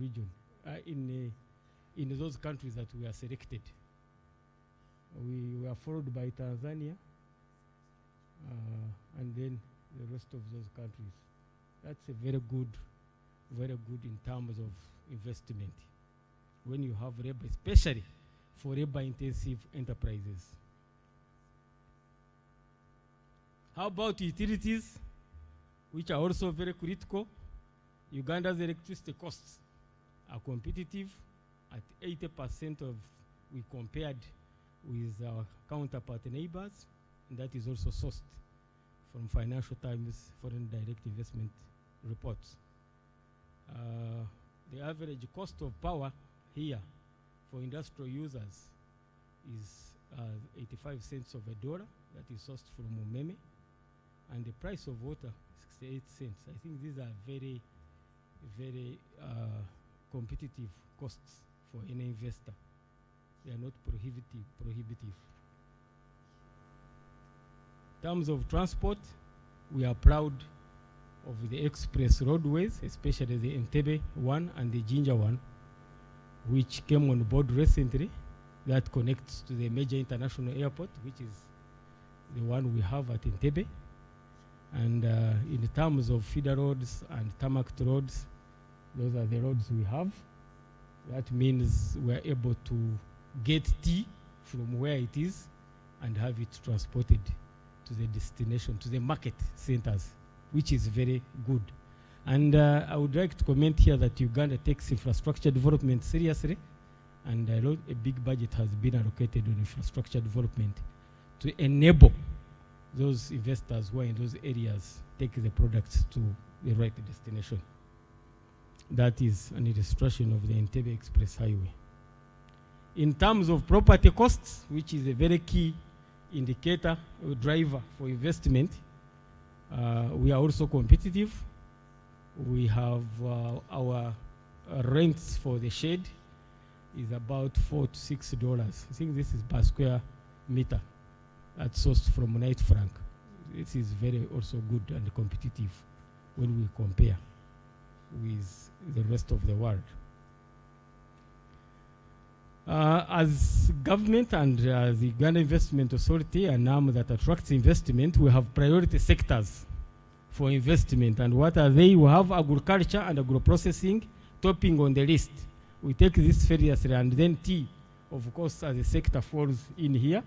region in those countries that we are selected. We were followed by Tanzania, and then the rest of those countries. That's a very good in terms of investment when you have labor, especially for labor-intensive enterprises. How about utilities, which are also very critical? Uganda's electricity costs are competitive at 80% of, we compared with our counterpart neighbors, and that is also sourced from Financial Times Foreign Direct Investment reports. The average cost of power here for industrial users is 85 cents of a dollar, that is sourced from Umeme, and the price of water 68 cents. I think these are very competitive costs for any investor. They are not prohibitive. In terms of transport, we are proud of the express roadways, especially the Entebbe one and the Jinja one, which came on board recently, that connects to the major international airport, which is the one we have at Entebbe. And in terms of feeder roads and tarmac roads, those are the roads we have. That means we're able to get tea from where it is and have it transported to the destination, to the market centers, which is very good. And I would like to comment here that Uganda takes infrastructure development seriously, and a big budget has been allocated on infrastructure development to enable those investors who are in those areas take the products to the right destination. That is an illustration of the Entebbe Express Highway. In terms of property costs, which is a very key indicator or driver for investment, we are also competitive. We have our rents for the shade is about $4 to $6. I think this is per square meter. That's sourced from Knight Frank. This is very also good and competitive when we compare with the rest of the world. As government and the Uganda Investment Authority, an arm that attracts investment, we have priority sectors for investment. And what are they? We have agriculture and agro-processing topping on the list. We take this seriously, and then tea, of course, as a sector falls in here.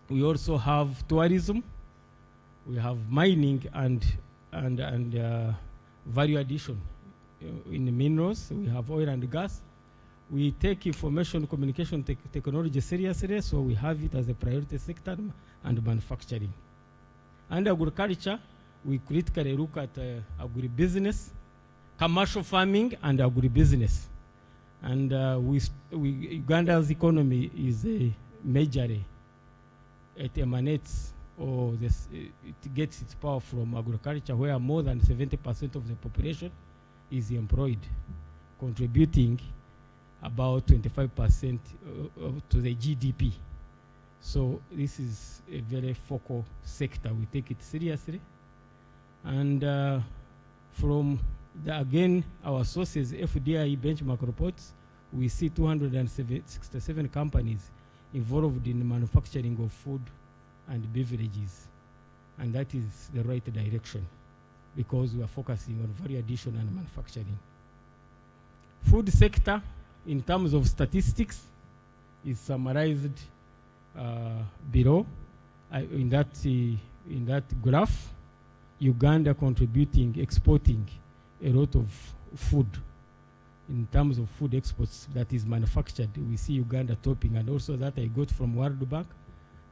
We also have tourism. We have mining and value addition in the minerals. We have oil and gas. We take information communication technology seriously, so we have it as a priority sector, and manufacturing. And agriculture, we critically look at agribusiness, commercial farming, and agribusiness. And Uganda's economy is majorly, it emanates or it gets its power from agriculture, where more than 70% of the population is employed, contributing about 25% to the GDP. So this is a very focal sector. We take it seriously. And from again, our sources, FDI benchmark reports, we see 267 companies involved in the manufacturing of food and beverages. And that is the right direction, because we are focusing on value addition and manufacturing. Food sector, in terms of statistics, is summarized below. In that graph, Uganda contributing, exporting a lot of food. In terms of food exports that is manufactured, we see Uganda topping, and also that I got from World Bank,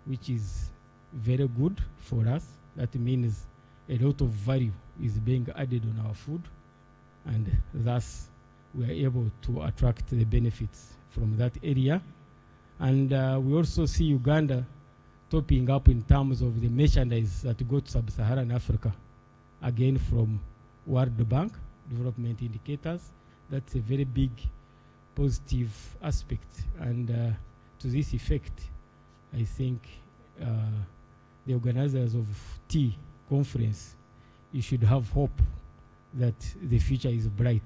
which is very good for us. That means a lot of value is being added on our food, and thus we are able to attract the benefits from that area. And we also see Uganda topping up in terms of the merchandise that go to sub-Saharan Africa, again from World Bank development indicators. That's a very big positive aspect. And to this effect, I think the organizers of tea conference, you should have hope that the future is bright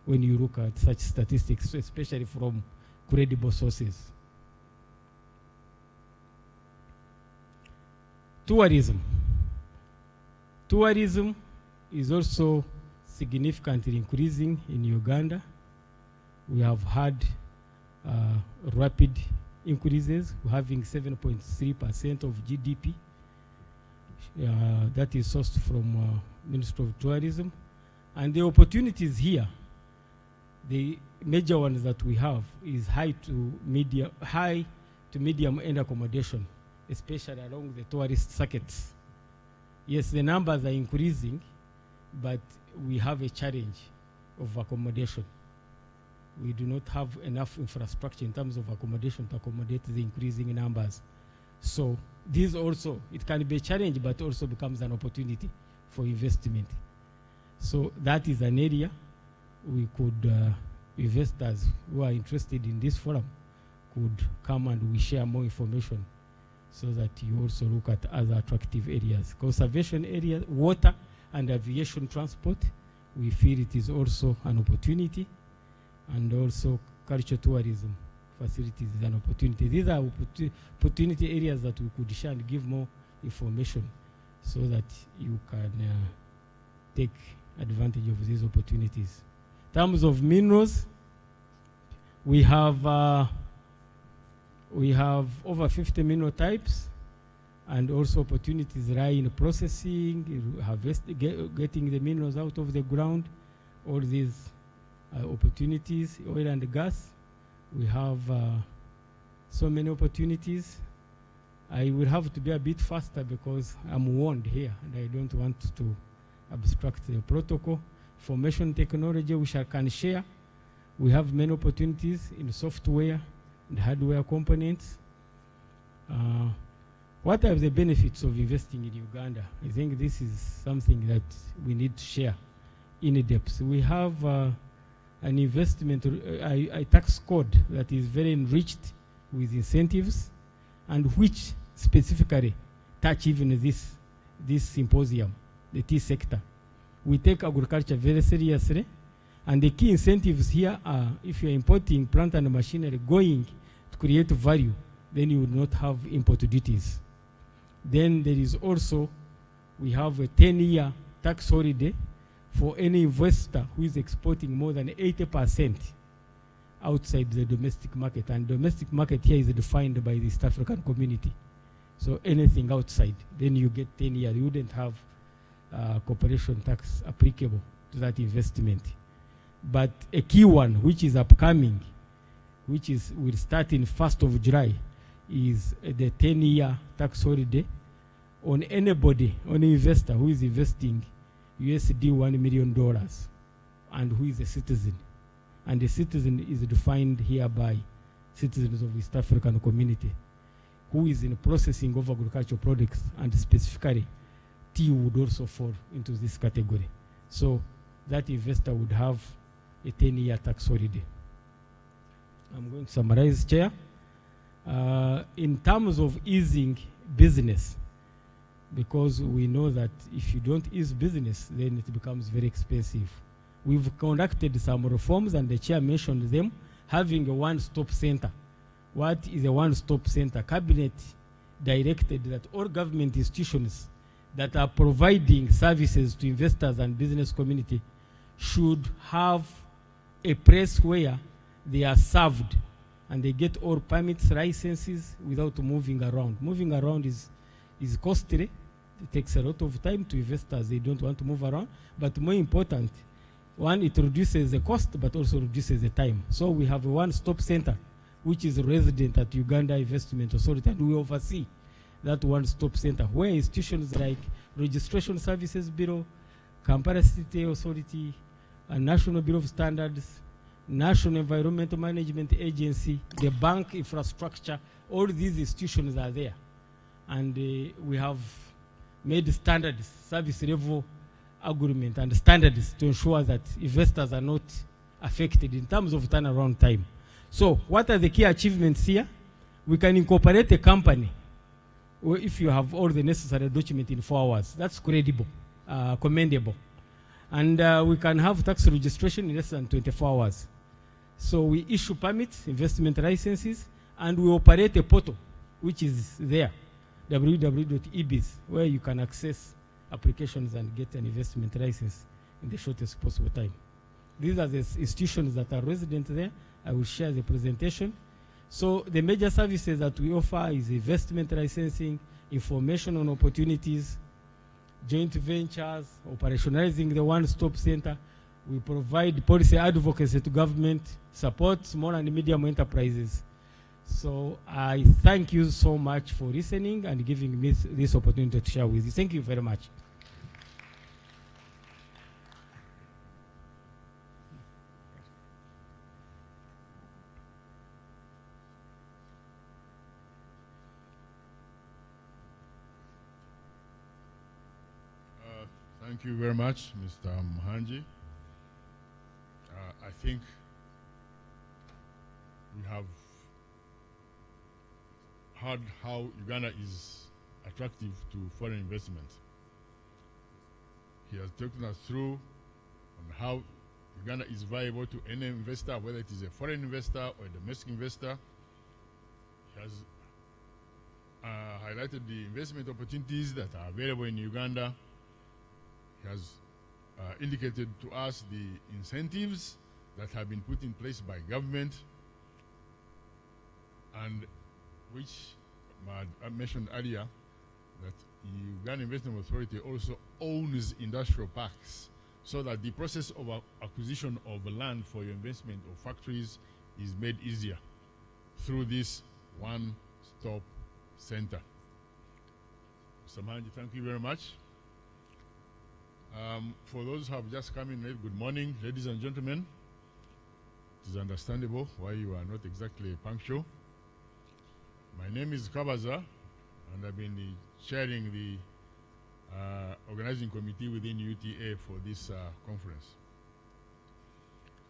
when you look at such statistics, especially from credible sources. Tourism. Tourism is also significantly increasing in Uganda. We have had rapid increases, having 7.3% of GDP. That is sourced from Ministry of Tourism. And the opportunities here, the major ones that we have is high to medium end accommodation, especially along the tourist circuits. Yes, the numbers are increasing, but we have a challenge of accommodation. We do not have enough infrastructure in terms of accommodation to accommodate the increasing numbers. So this also, it can be a challenge, but also becomes an opportunity for investment. So that is an area we could, investors who are interested in this forum could come and we share more information so that you also look at other attractive areas. Conservation areas, water and aviation transport, we feel it is also an opportunity, and also cultural tourism facilities is an opportunity. These are opportunity areas that we could share and give more information so that you can take advantage of these opportunities. In terms of minerals, we have over 50 mineral types, and also opportunities lie in processing, getting the minerals out of the ground. All these opportunities, oil and gas, we have so many opportunities. I will have to be a bit faster because I'm warned here and I don't want to abstract the protocol. Information technology, which I can share. We have many opportunities in software and hardware components. What are the benefits of investing in Uganda? I think this is something that we need to share in depth. We have an investment, a tax code that is very enriched with incentives, and which specifically touch even this symposium, the tea sector. We take agriculture very seriously, and the key incentives here are, if you're importing plant and machinery going to create value, then you would not have import duties. Then there is also, we have a 10-year tax holiday for any investor who is exporting more than 80% outside the domestic market. And domestic market here is defined by the East African community. So anything outside, then you get 10 years. You wouldn't have corporation tax applicable to that investment. But a key one, which is upcoming, which will start in 1st of July, is the 10-year tax holiday on anybody, on an investor who is investing USD $1 million and who is a citizen. And the citizen is defined here by citizens of East African community who is in processing of agricultural products, and specifically tea would also fall into this category. So that investor would have a 10-year tax holiday. I'm going to summarize, Chair. In terms of easing business, because we know that if you don't ease business, then it becomes very expensive. We've conducted some reforms, and the Chair mentioned them, having a one-stop center. What is a one-stop center? Cabinet directed that all government institutions that are providing services to investors and business community should have a place where they are served and they get all permits, licenses without moving around. Moving around is costly. It takes a lot of time to investors. They don't want to move around. But more important, one, it reduces the cost, but also reduces the time. So we have a one-stop center, which is resident at Uganda Investment Authority, and we oversee that one-stop center, where institutions like Registration Services Bureau, Kampala City Authority, National Bureau of Standards, National Environmental Management Agency, the bank infrastructure, all these institutions are there. And we have made standards, service level agreement and standards to ensure that investors are not affected in terms of turnaround time. So what are the key achievements here? We can incorporate a company if you have all the necessary documents in 4 hours. That's credible, commendable. And we can have tax registration in less than 24 hours. So we issue permits, investment licenses, and we operate a portal, which is there, www.ebiz, where you can access applications and get an investment license in the shortest possible time. These are the institutions that are resident there. I will share the presentation. So the major services that we offer is investment licensing, information on opportunities, joint ventures, operationalizing the one-stop center. We provide policy advocacy to government, support small and medium enterprises. So I thank you so much for listening and giving me this opportunity to share with you. Thank you very much. Thank you very much, Mr. Mhanji. I think we have heard how Uganda is attractive to foreign investment. He has taken us through on how Uganda is viable to any investor, whether it is a foreign investor or a domestic investor. He has highlighted the investment opportunities that are available in Uganda. He has indicated to us the incentives that have been put in place by government, and which I mentioned earlier that the Uganda Investment Authority also owns industrial parks, so that the process of acquisition of land for your investment or factories is made easier through this one-stop center. Mr. Mhanji, thank you very much. For those who have just come in late, good morning, ladies and gentlemen. It is understandable why you are not exactly punctual. My name is Kabaza, and I've been chairing the organizing committee within UTA for this conference.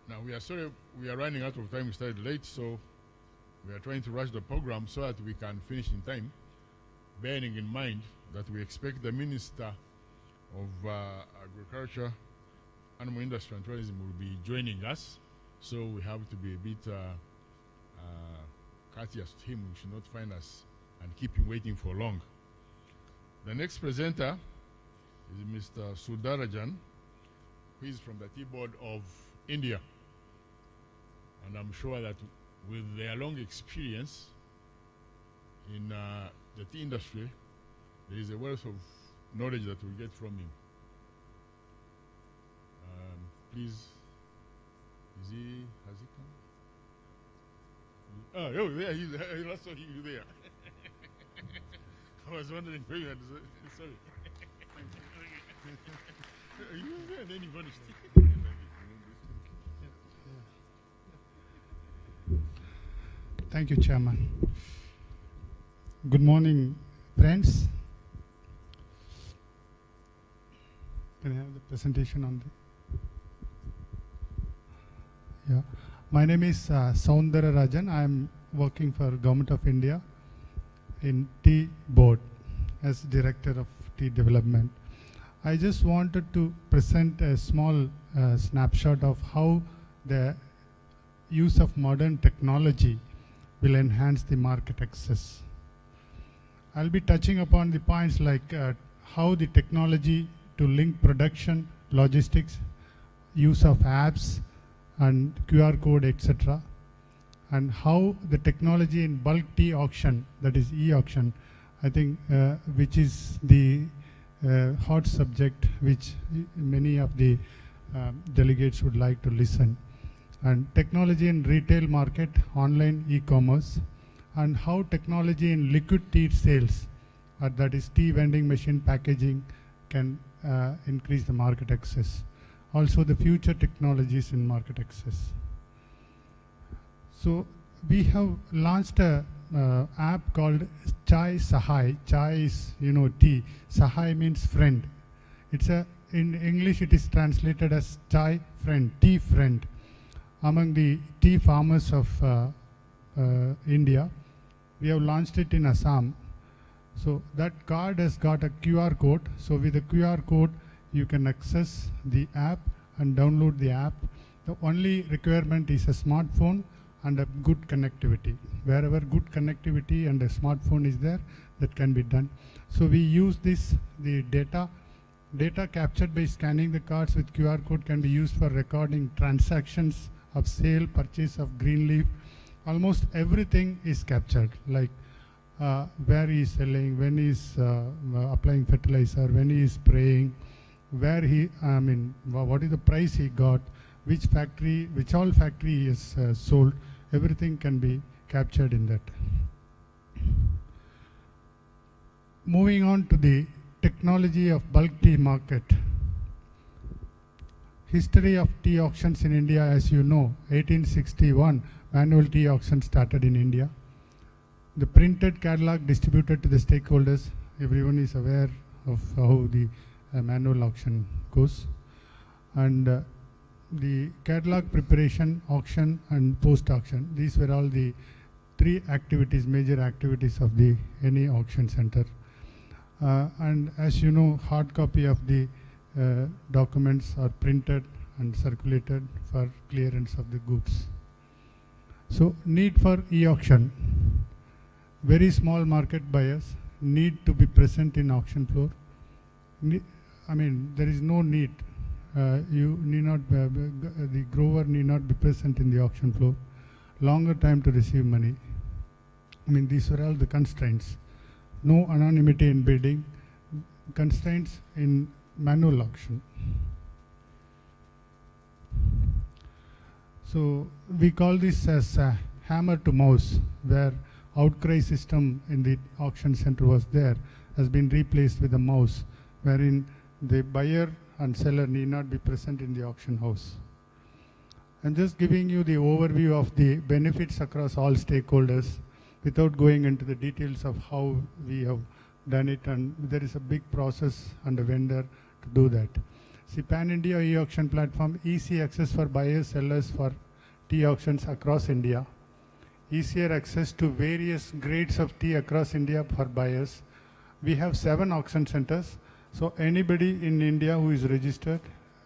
Now, we are sorry we are running out of time. We started late, so we are trying to rush the program so that we can finish in time, bearing in mind that we expect the Minister of Agriculture, Animal Industry and Tourism will be joining us, so we have to be a bit courteous to him. We should not find us and keep him waiting for long. The next presenter is Mr. Sudarajan, who is from the Tea Board of India. And I'm sure that with their long experience in the tea industry, there is a wealth of knowledge that we'll get from him. Please, has he come? Oh, there, I last saw you there. I was wondering where you had, sorry. You were there and then you vanished. Thank you, Chairman. Good morning, friends. Can I have the presentation on the? Yeah. My name is Saundara Rajan. I am working for Government of India in Tea Board as Director of Tea Development. I just wanted to present a small snapshot of how the use of modern technology will enhance the market access. I'll be touching upon the points like how the technology to link production, logistics, use of apps and QR code, etc. And how the technology in bulk tea auction, that is e-auction, I think which is the hot subject which many of the delegates would like to listen. And technology in retail market, online e-commerce, and how technology in liquid tea sales, that is tea vending machine packaging, can increase the market access. Also the future technologies in market access. So we have launched a app called Chai Sahai. Chai is, tea. Sahai means friend. It's in English it is translated as Chai friend, tea friend. Among the tea farmers of India, we have launched it in Assam. So that card has got a QR code. So with the QR code, you can access the app and download the app. The only requirement is a smartphone and a good connectivity. Wherever good connectivity and a smartphone is there, that can be done. So we use this, the data captured by scanning the cards with QR code can be used for recording transactions of sale, purchase of green leaf. Almost everything is captured, like where he is selling, when he is applying fertilizer, when he is spraying, where he, what is the price he got, which all factory he has sold. Everything can be captured in that. Moving on to the technology of bulk tea market. History of tea auctions in India, as you know, 1861, manual tea auction started in India. The printed catalog distributed to the stakeholders. Everyone is aware of how the manual auction goes. And the catalog preparation, auction, and post-auction. These were all the three activities, major activities of any auction center. And as you know, hard copy of the documents are printed and circulated for clearance of the goods. So need for e-auction. Very small market buyers need to be present in auction floor. There is no need. You need not, the grower need not be present in the auction floor. Longer time to receive money. These are all the constraints. No anonymity in bidding. Constraints in manual auction. So we call this as a hammer to mouse, where outcry system in the auction center was there, has been replaced with a mouse, wherein the buyer and seller need not be present in the auction house. I'm just giving you the overview of the benefits across all stakeholders without going into the details of how we have done it, and there is a big process and a vendor to do that. See, Pan-India e-auction platform, easy access for buyers, sellers for tea auctions across India. Easier access to various grades of tea across India for buyers. We have 7 auction centers, so anybody in India who is registered,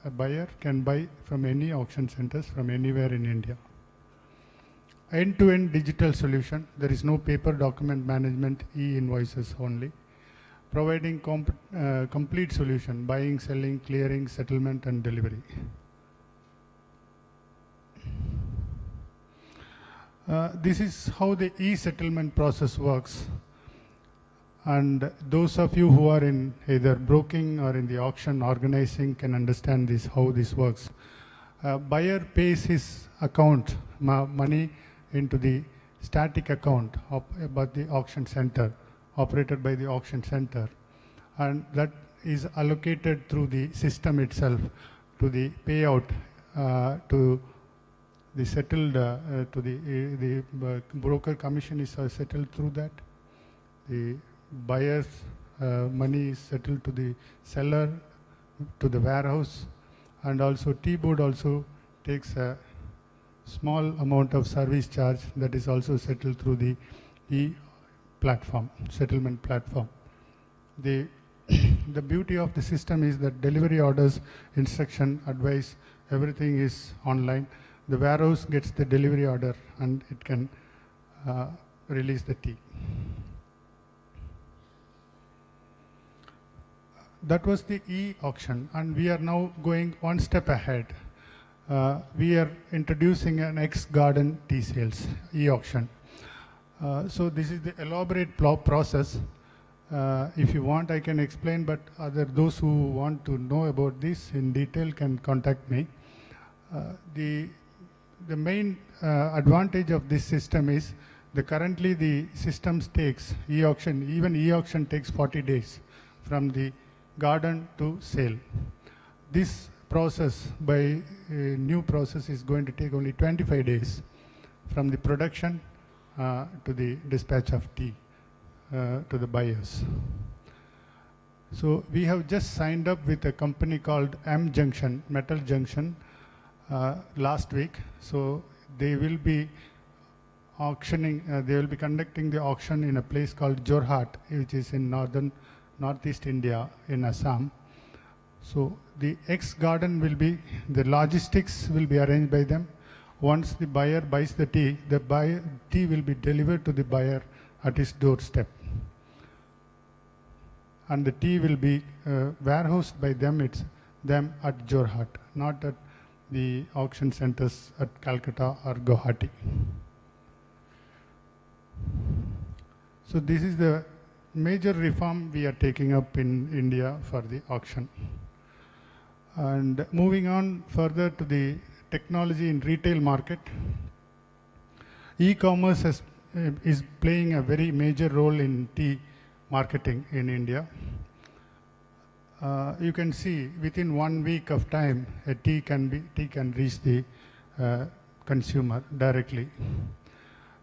a buyer, can buy from any auction centers from anywhere in India. End-to-end digital solution. There is no paper document management, e-invoices only. Providing complete solution, buying, selling, clearing, settlement, and delivery. This is how the e-settlement process works. And those of you who are in either broking or in the auction organizing can understand this, how this works. Buyer pays his account, money into the static account about the auction center, operated by the auction center. And that is allocated through the system itself to the payout to the settled, to the broker commission is settled through that. The buyer's money is settled to the seller, to the warehouse, and also T-board also takes a small amount of service charge that is also settled through the e-platform, settlement platform. The beauty of the system is that delivery orders, instruction, advice, everything is online. The warehouse gets the delivery order and it can release the tea. That was the e-auction, and we are now going one step ahead. We are introducing an ex-garden tea sales e-auction. So this is the elaborate process. If you want, I can explain, but those who want to know about this in detail can contact me. The main advantage of this system is currently the system takes e-auction, even e-auction takes 40 days from the garden to sale. This process by new process is going to take only 25 days from the production to the dispatch of tea to the buyers. So we have just signed up with a company called M Junction, Metal Junction, last week. So they will be auctioning, they will be conducting the auction in a place called Jorhat, which is in northeast India in Assam. So the X garden will be, the logistics will be arranged by them. Once the buyer buys the tea will be delivered to the buyer at his doorstep. And the tea will be warehoused by them at Jorhat, not at the auction centers at Calcutta or Guwahati. So this is the major reform we are taking up in India for the auction. And moving on further to the technology in retail market, e-commerce is playing a very major role in tea marketing in India. You can see within 1 week of time, a tea can reach the consumer directly.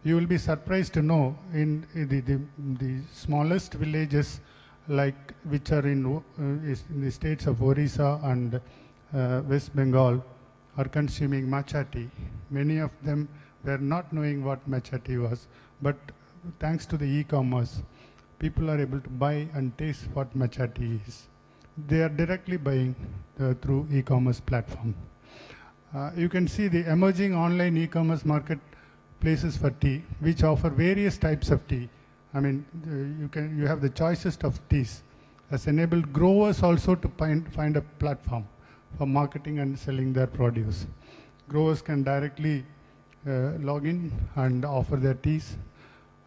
You will be surprised to know in the smallest villages, like which are in the states of Orissa and West Bengal, are consuming matcha tea. Many of them were not knowing what matcha tea was, but thanks to the e-commerce, people are able to buy and taste what matcha tea is. They are directly buying through e-commerce platform. You can see the emerging online e-commerce marketplaces for tea, which offer various types of tea. I mean, you have the choicest of teas, has enabled growers also to find a platform for marketing and selling their produce. Growers can directly log in and offer their teas,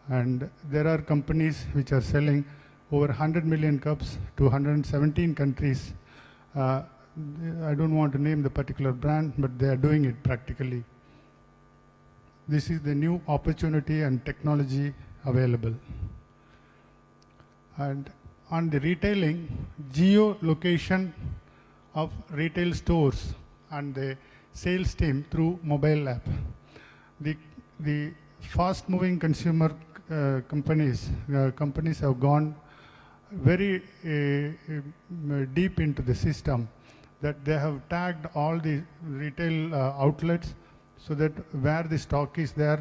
and there are companies which are selling over 100 million cups to 117 countries. I don't want to name the particular brand, but they are doing it practically. This is the new opportunity and technology available. And on the retailing, geolocation of retail stores and the sales team through mobile app. The fast-moving consumer companies have gone very deep into the system, that they have tagged all the retail outlets, so that where the stock is there,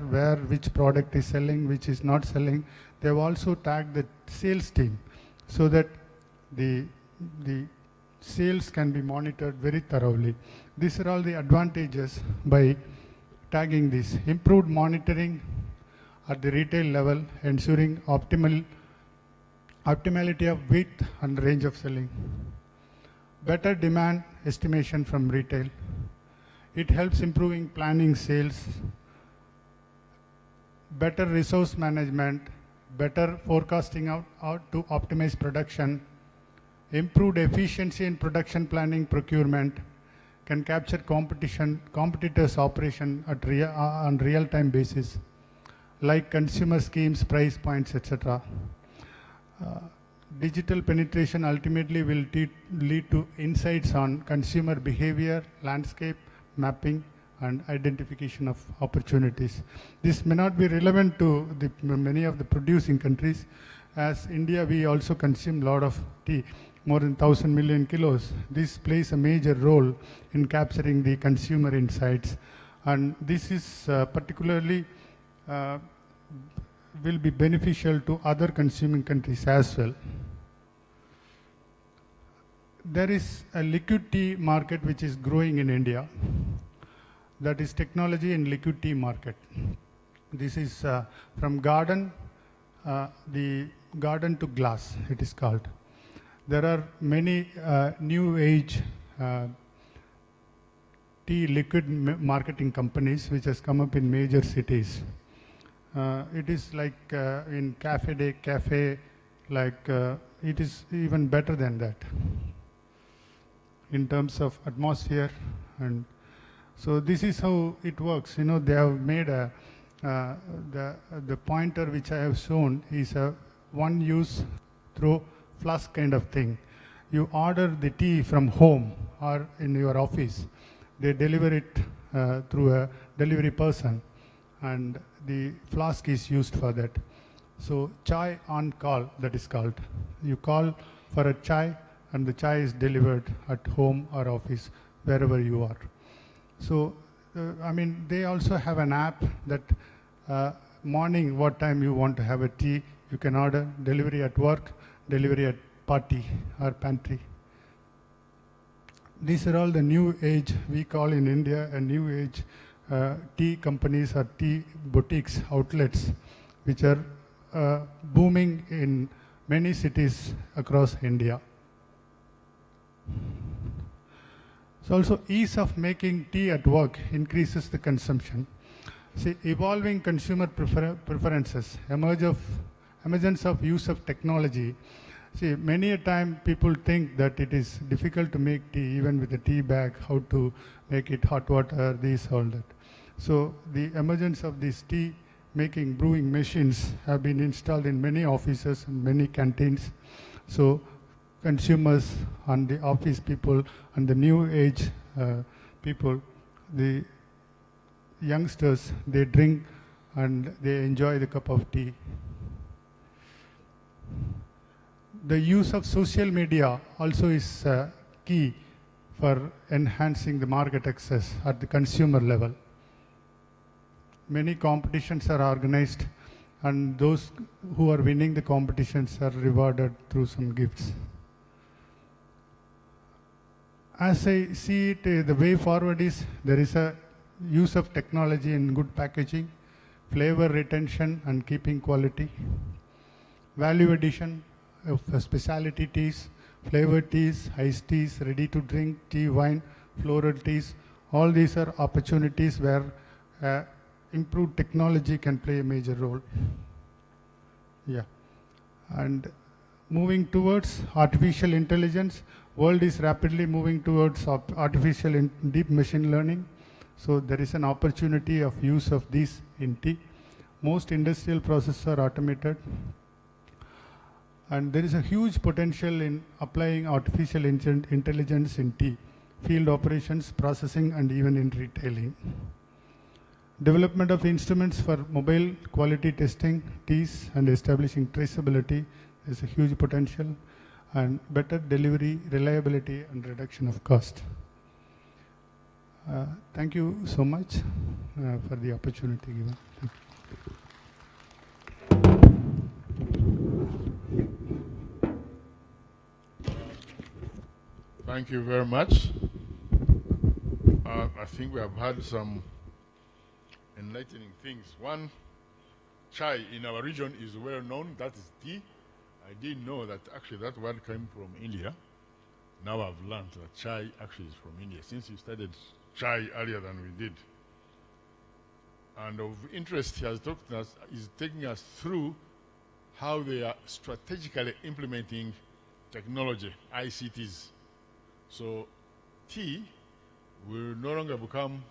which product is selling, which is not selling. They have also tagged the sales team, so that the sales can be monitored very thoroughly. These are all the advantages by tagging this. Improved monitoring at the retail level, ensuring optimality of width and range of selling. Better demand estimation from retail. It helps improving planning sales. Better resource management, better forecasting out to optimize production. Improved efficiency in production planning, procurement. Can capture competitors' operation on real-time basis, like consumer schemes, price points, etc. Digital penetration ultimately will lead to insights on consumer behavior, landscape mapping, and identification of opportunities. This may not be relevant to many of the producing countries. As India, we also consume a lot of tea, more than 1,000 million kilos. This plays a major role in capturing the consumer insights, and this is particularly will be beneficial to other consuming countries as well. There is a liquid tea market which is growing in India. That is technology in liquid tea market. This is from garden, the garden to glass, it is called. There are many new age tea liquid marketing companies which has come up in major cities. It is like in cafe, like it is even better than that in terms of atmosphere. And so this is how it works. You know, they have made the pointer which I have shown is a one use through flask kind of thing. You order the tea from home or in your office. They deliver it through a delivery person, and the flask is used for that. So chai on call, that is called. You call for a chai and the chai is delivered at home or office, wherever you are. So, I mean, they also have an app that morning, what time you want to have a tea, you can order delivery at work, delivery at party or pantry. these are all the new age, we call in India a new age tea companies or tea boutiques, outlets, which are booming in many cities across India. So also ease of making tea at work increases the consumption. See, evolving consumer preferences, emergence of use of technology. See, many a time people think that it is difficult to make tea, even with a tea bag, how to make it hot water, this, all that. So the emergence of these tea making, brewing machines have been installed in many offices and many canteens. So consumers and the office people and the new age people, the youngsters, they drink and they enjoy the cup of tea. The use of social media also is key for enhancing the market access at the consumer level. Many competitions are organized and those who are winning the competitions are rewarded through some gifts. As I see it, the way forward is there is a use of technology in good packaging, flavor retention and keeping quality, value addition of specialty teas, flavored teas, iced teas, ready to drink, tea, wine, floral teas. All these are opportunities where improved technology can play a major role. Yeah. And moving towards artificial intelligence, world is rapidly moving towards artificial deep machine learning. So there is an opportunity of use of these in tea. Most industrial processes are automated. And there is a huge potential in applying artificial intelligence in tea, field operations, processing, and even in retailing. Development of instruments for mobile quality testing teas and establishing traceability is a huge potential, and better delivery, reliability, and reduction of cost. Thank you so much for the opportunity given. Thank you very much. I think we have had some enlightening things. One, chai in our region is well known, that is tea. I didn't know that actually that word came from India. Now I've learned that chai actually is from India, since you studied chai earlier than we did. And of interest, he has talked to us, is taking us through how they are strategically implementing technology, ICTs. So tea will no longer become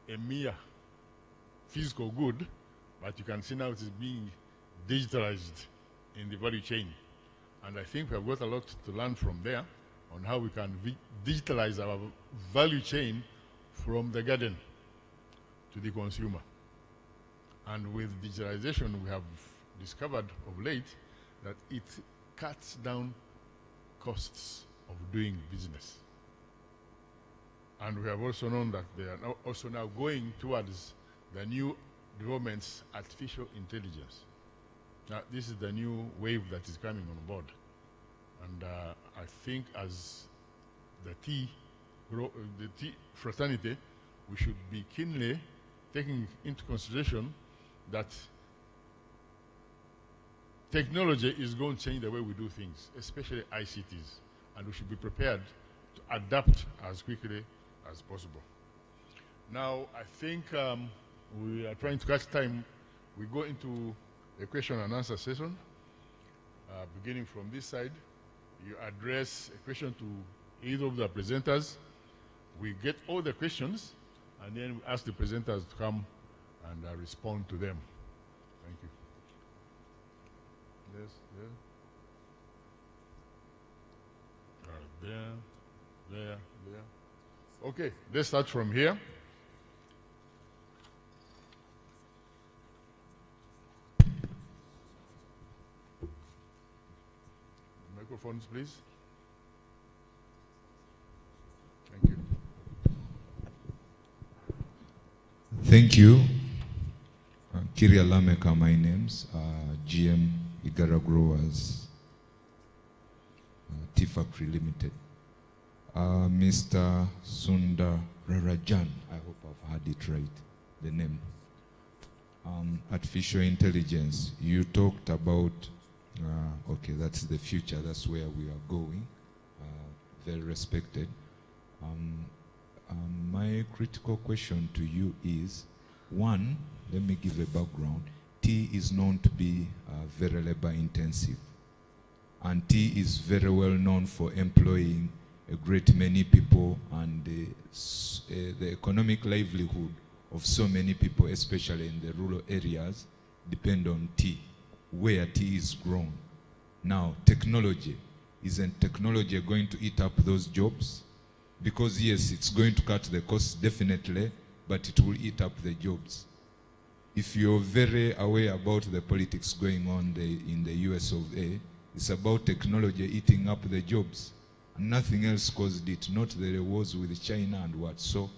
a mere physical good, but you can see now it is being digitalized in the value chain. And I think we have got a lot to learn from there on how we can digitalize our value chain from the garden to the consumer. And with digitalization, we have discovered of late that it cuts down costs of doing business. And we have also known that they are also now going towards the new developments, artificial intelligence. Now, this is the new wave that is coming on board. And I think as the tea fraternity, we should be keenly taking into consideration that technology is going to change the way we do things, especially ICTs. And we should be prepared to adapt as quickly as possible. Now, I think we are trying to catch time. We go into a question and answer session. Beginning from this side, you address a question to either of the presenters. We get all the questions, and then we ask the presenters to come and respond to them. Thank you. Yes, yes. There. Okay, let's start from here. Microphones, please. Thank you. Thank you. Kiria Lameka, my name's GM Igara Growers, Tea Factory Limited. Mr. Sundararajan, I hope I've had it right, the name. Artificial intelligence, you talked about, okay, that's the future, that's where we are going, very respected. My critical question to you is, one, let me give a background. Tea is known to be very labor intensive, and tea is very well known for employing a great many people, and the economic livelihood of so many people, especially in the rural areas, depend on tea, where tea is grown. Now, technology, isn't technology going to eat up those jobs? Because yes, it's going to cut the costs definitely, but it will eat up the jobs. If you're very aware about the politics going on in the US of A, it's about technology eating up the jobs. Nothing else caused it, not the wars with China and what. So,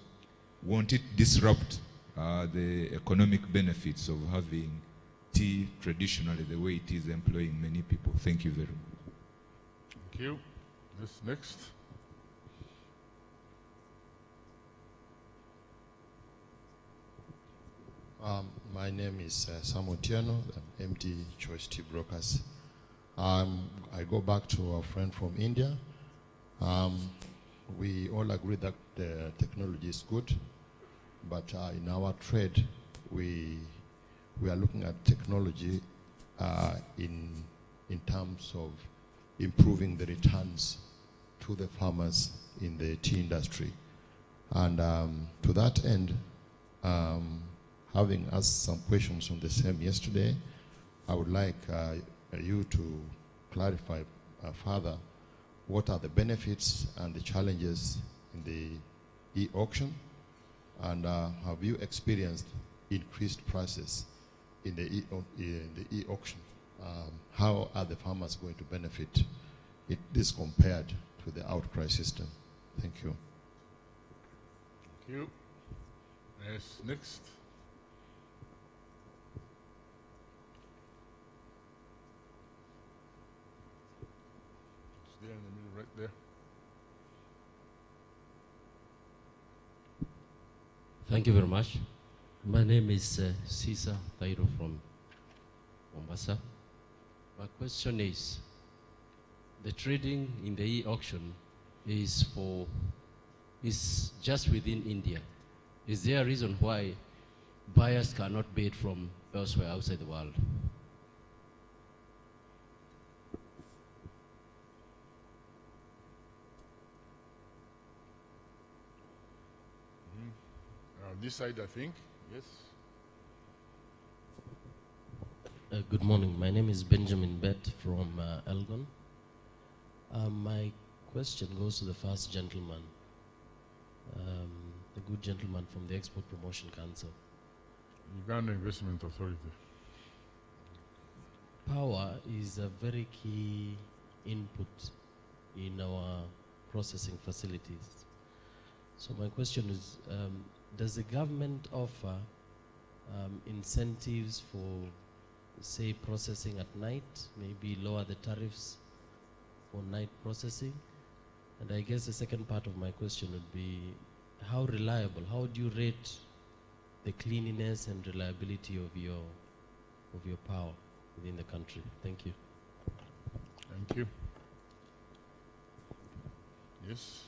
won't it disrupt the economic benefits of having tea traditionally the way it is employing many people? Thank you very much. Thank you. Yes, next. My name is Sam Otieno. I'm MD Choice Tea Brokers. I go back to our friend from India. We all agree that the technology is good, but in our trade, we are looking at technology in terms of improving the returns to the farmers in the tea industry. And to that end, having asked some questions on the same yesterday, I would like you to clarify further what are the benefits and the challenges in the e-auction, and have you experienced increased prices in the e-auction? How are the farmers going to benefit this compared to the outcry system? Thank you. Thank you. Yes, next. It's there in the middle, right there. Thank you very much. My name is Sisa Tairo from Mombasa. My question is, the trading in the e-auction is just within India. Is there a reason why buyers cannot bid from elsewhere outside the world? This side, I think. Yes. Good morning. My name is Benjamin Bett from Elgon. My question goes to the first gentleman, the good gentleman from the Export Promotion Council. Uganda Investment Authority. Power is a very key input in our processing facilities. So my question is, does the government offer incentives for, say, processing at night, maybe lower the tariffs for night processing? And I guess the second part of my question would be, how reliable, how do you rate the cleanliness and reliability of your power within the country? Thank you. Thank you. Yes.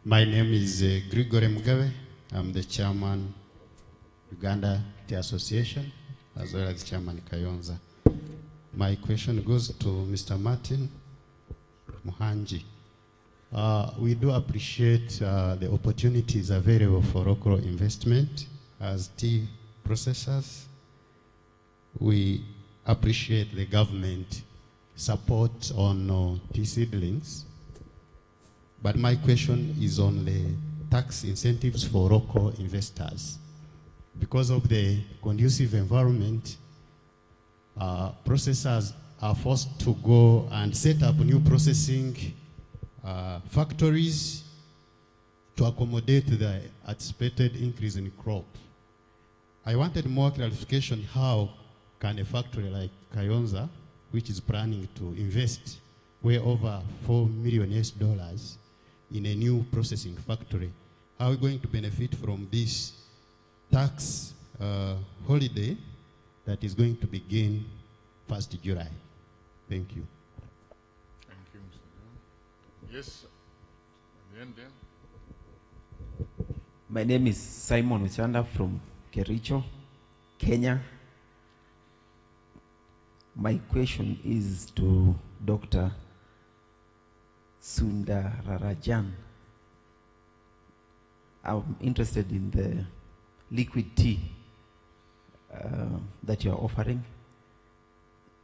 My name is Gregory Mugabe. I'm the chairman Uganda Tea Association, as well as chairman Kayonza. My question goes to Mr. Martin Muhanji. We do appreciate the opportunities available for local investment as tea processors. We appreciate the government support on tea seedlings. But my question is on the tax incentives for local investors. Because of the conducive environment, processors are forced to go and set up new processing factories to accommodate the anticipated increase in crop. I wanted more clarification how can a factory like Kayonza, which is planning to invest way over $4 million in a new processing factory, how are we going to benefit from this tax holiday that is going to begin 1st July? Thank you. Thank you, Mr. John. Yes, at the end then. My name is Simon Uchanda from Kericho, Kenya. My question is to Dr. Sundararajan. I'm interested in the liquid tea that you're offering.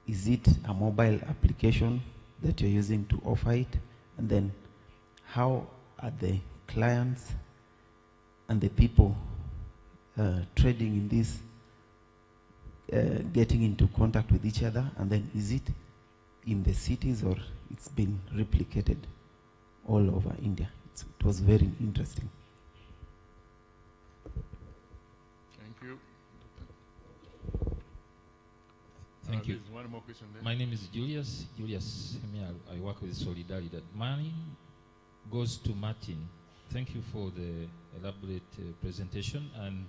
Is it a mobile application that you're using to offer it? And then how are the clients and the people trading in this getting into contact with each other? And then is it in the cities or it's been replicated all over India? It was very interesting. Thank you. Thank you. There's one more question there. My name is Julius. I work with Solidarity. Mine goes to Martin. Thank you for the elaborate presentation, and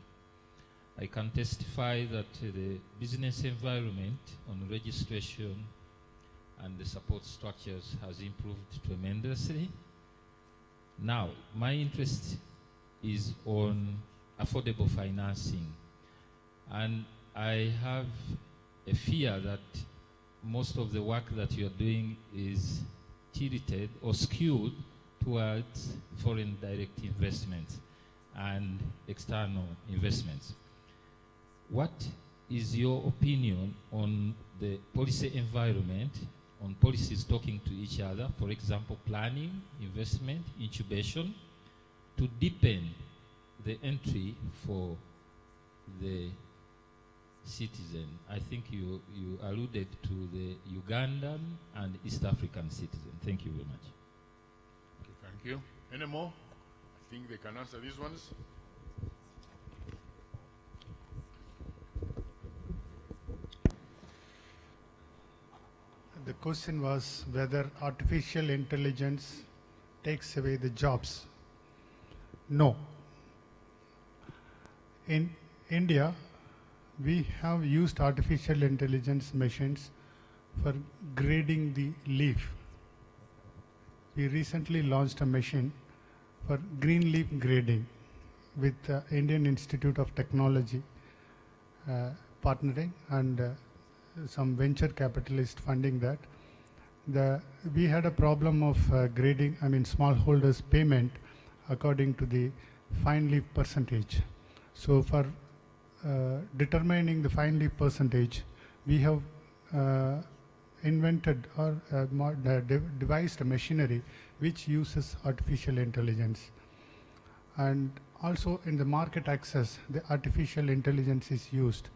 I can testify that the business environment on registration and the support structures has improved tremendously. Now, my interest is on affordable financing, and I have a fear that most of the work that you're doing is tilted or skewed towards foreign direct investments and external investments. What is your opinion on the policy environment, on policies talking to each other, for example, planning, investment, incubation, to deepen the entry for the citizen? I think you alluded to the Ugandan and East African citizen. Thank you very much. Okay, thank you. Any more? I think they can answer these ones. The question was whether artificial intelligence takes away the jobs. No. In India, we have used artificial intelligence machines for grading the leaf. We recently launched a machine for green leaf grading with the Indian Institute of Technology partnering and some venture capitalist funding that. We had a problem of grading, smallholders payment according to the fine leaf percentage. So for determining the fine leaf percentage, we have invented or devised a machinery which uses artificial intelligence. And also in the market access, the artificial intelligence is used,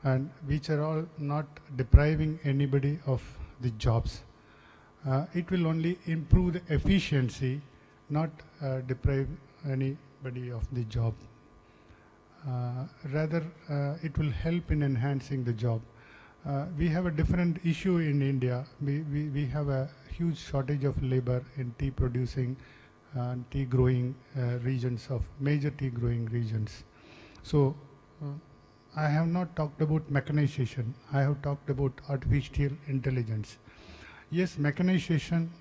and which are all not depriving anybody of the jobs. It will only improve the efficiency, not deprive anybody of the job. Rather, it will help in enhancing the job. We have a different issue in India. We have a huge shortage of labor in tea producing, tea growing regions of major tea growing regions. So I have not talked about mechanization. I have talked about artificial intelligence. Yes, mechanization,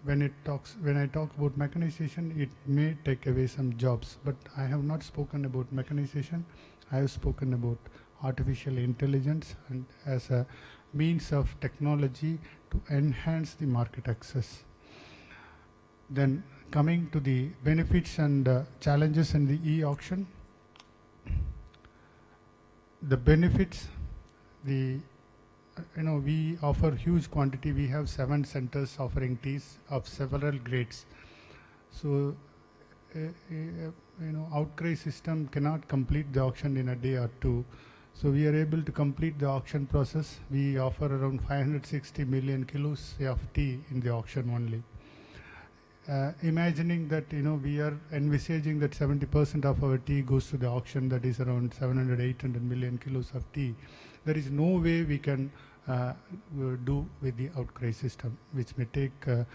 when I talk about mechanization, it may take away some jobs, but I have not spoken about mechanization. I have spoken about artificial intelligence and as a means of technology to enhance the market access. Then coming to the benefits and challenges in the e-auction. The benefits, we offer huge quantity. We have 7 centers offering teas of several grades. So, outcry system cannot complete the auction in a day or two. So we are able to complete the auction process. We offer around 560 million kilos of tea in the auction only. imagining that, we are envisaging that 70% of our tea goes to the auction, that is around 700, 800 million kilos of tea. There is no way we can do with the outcry system, which may take 2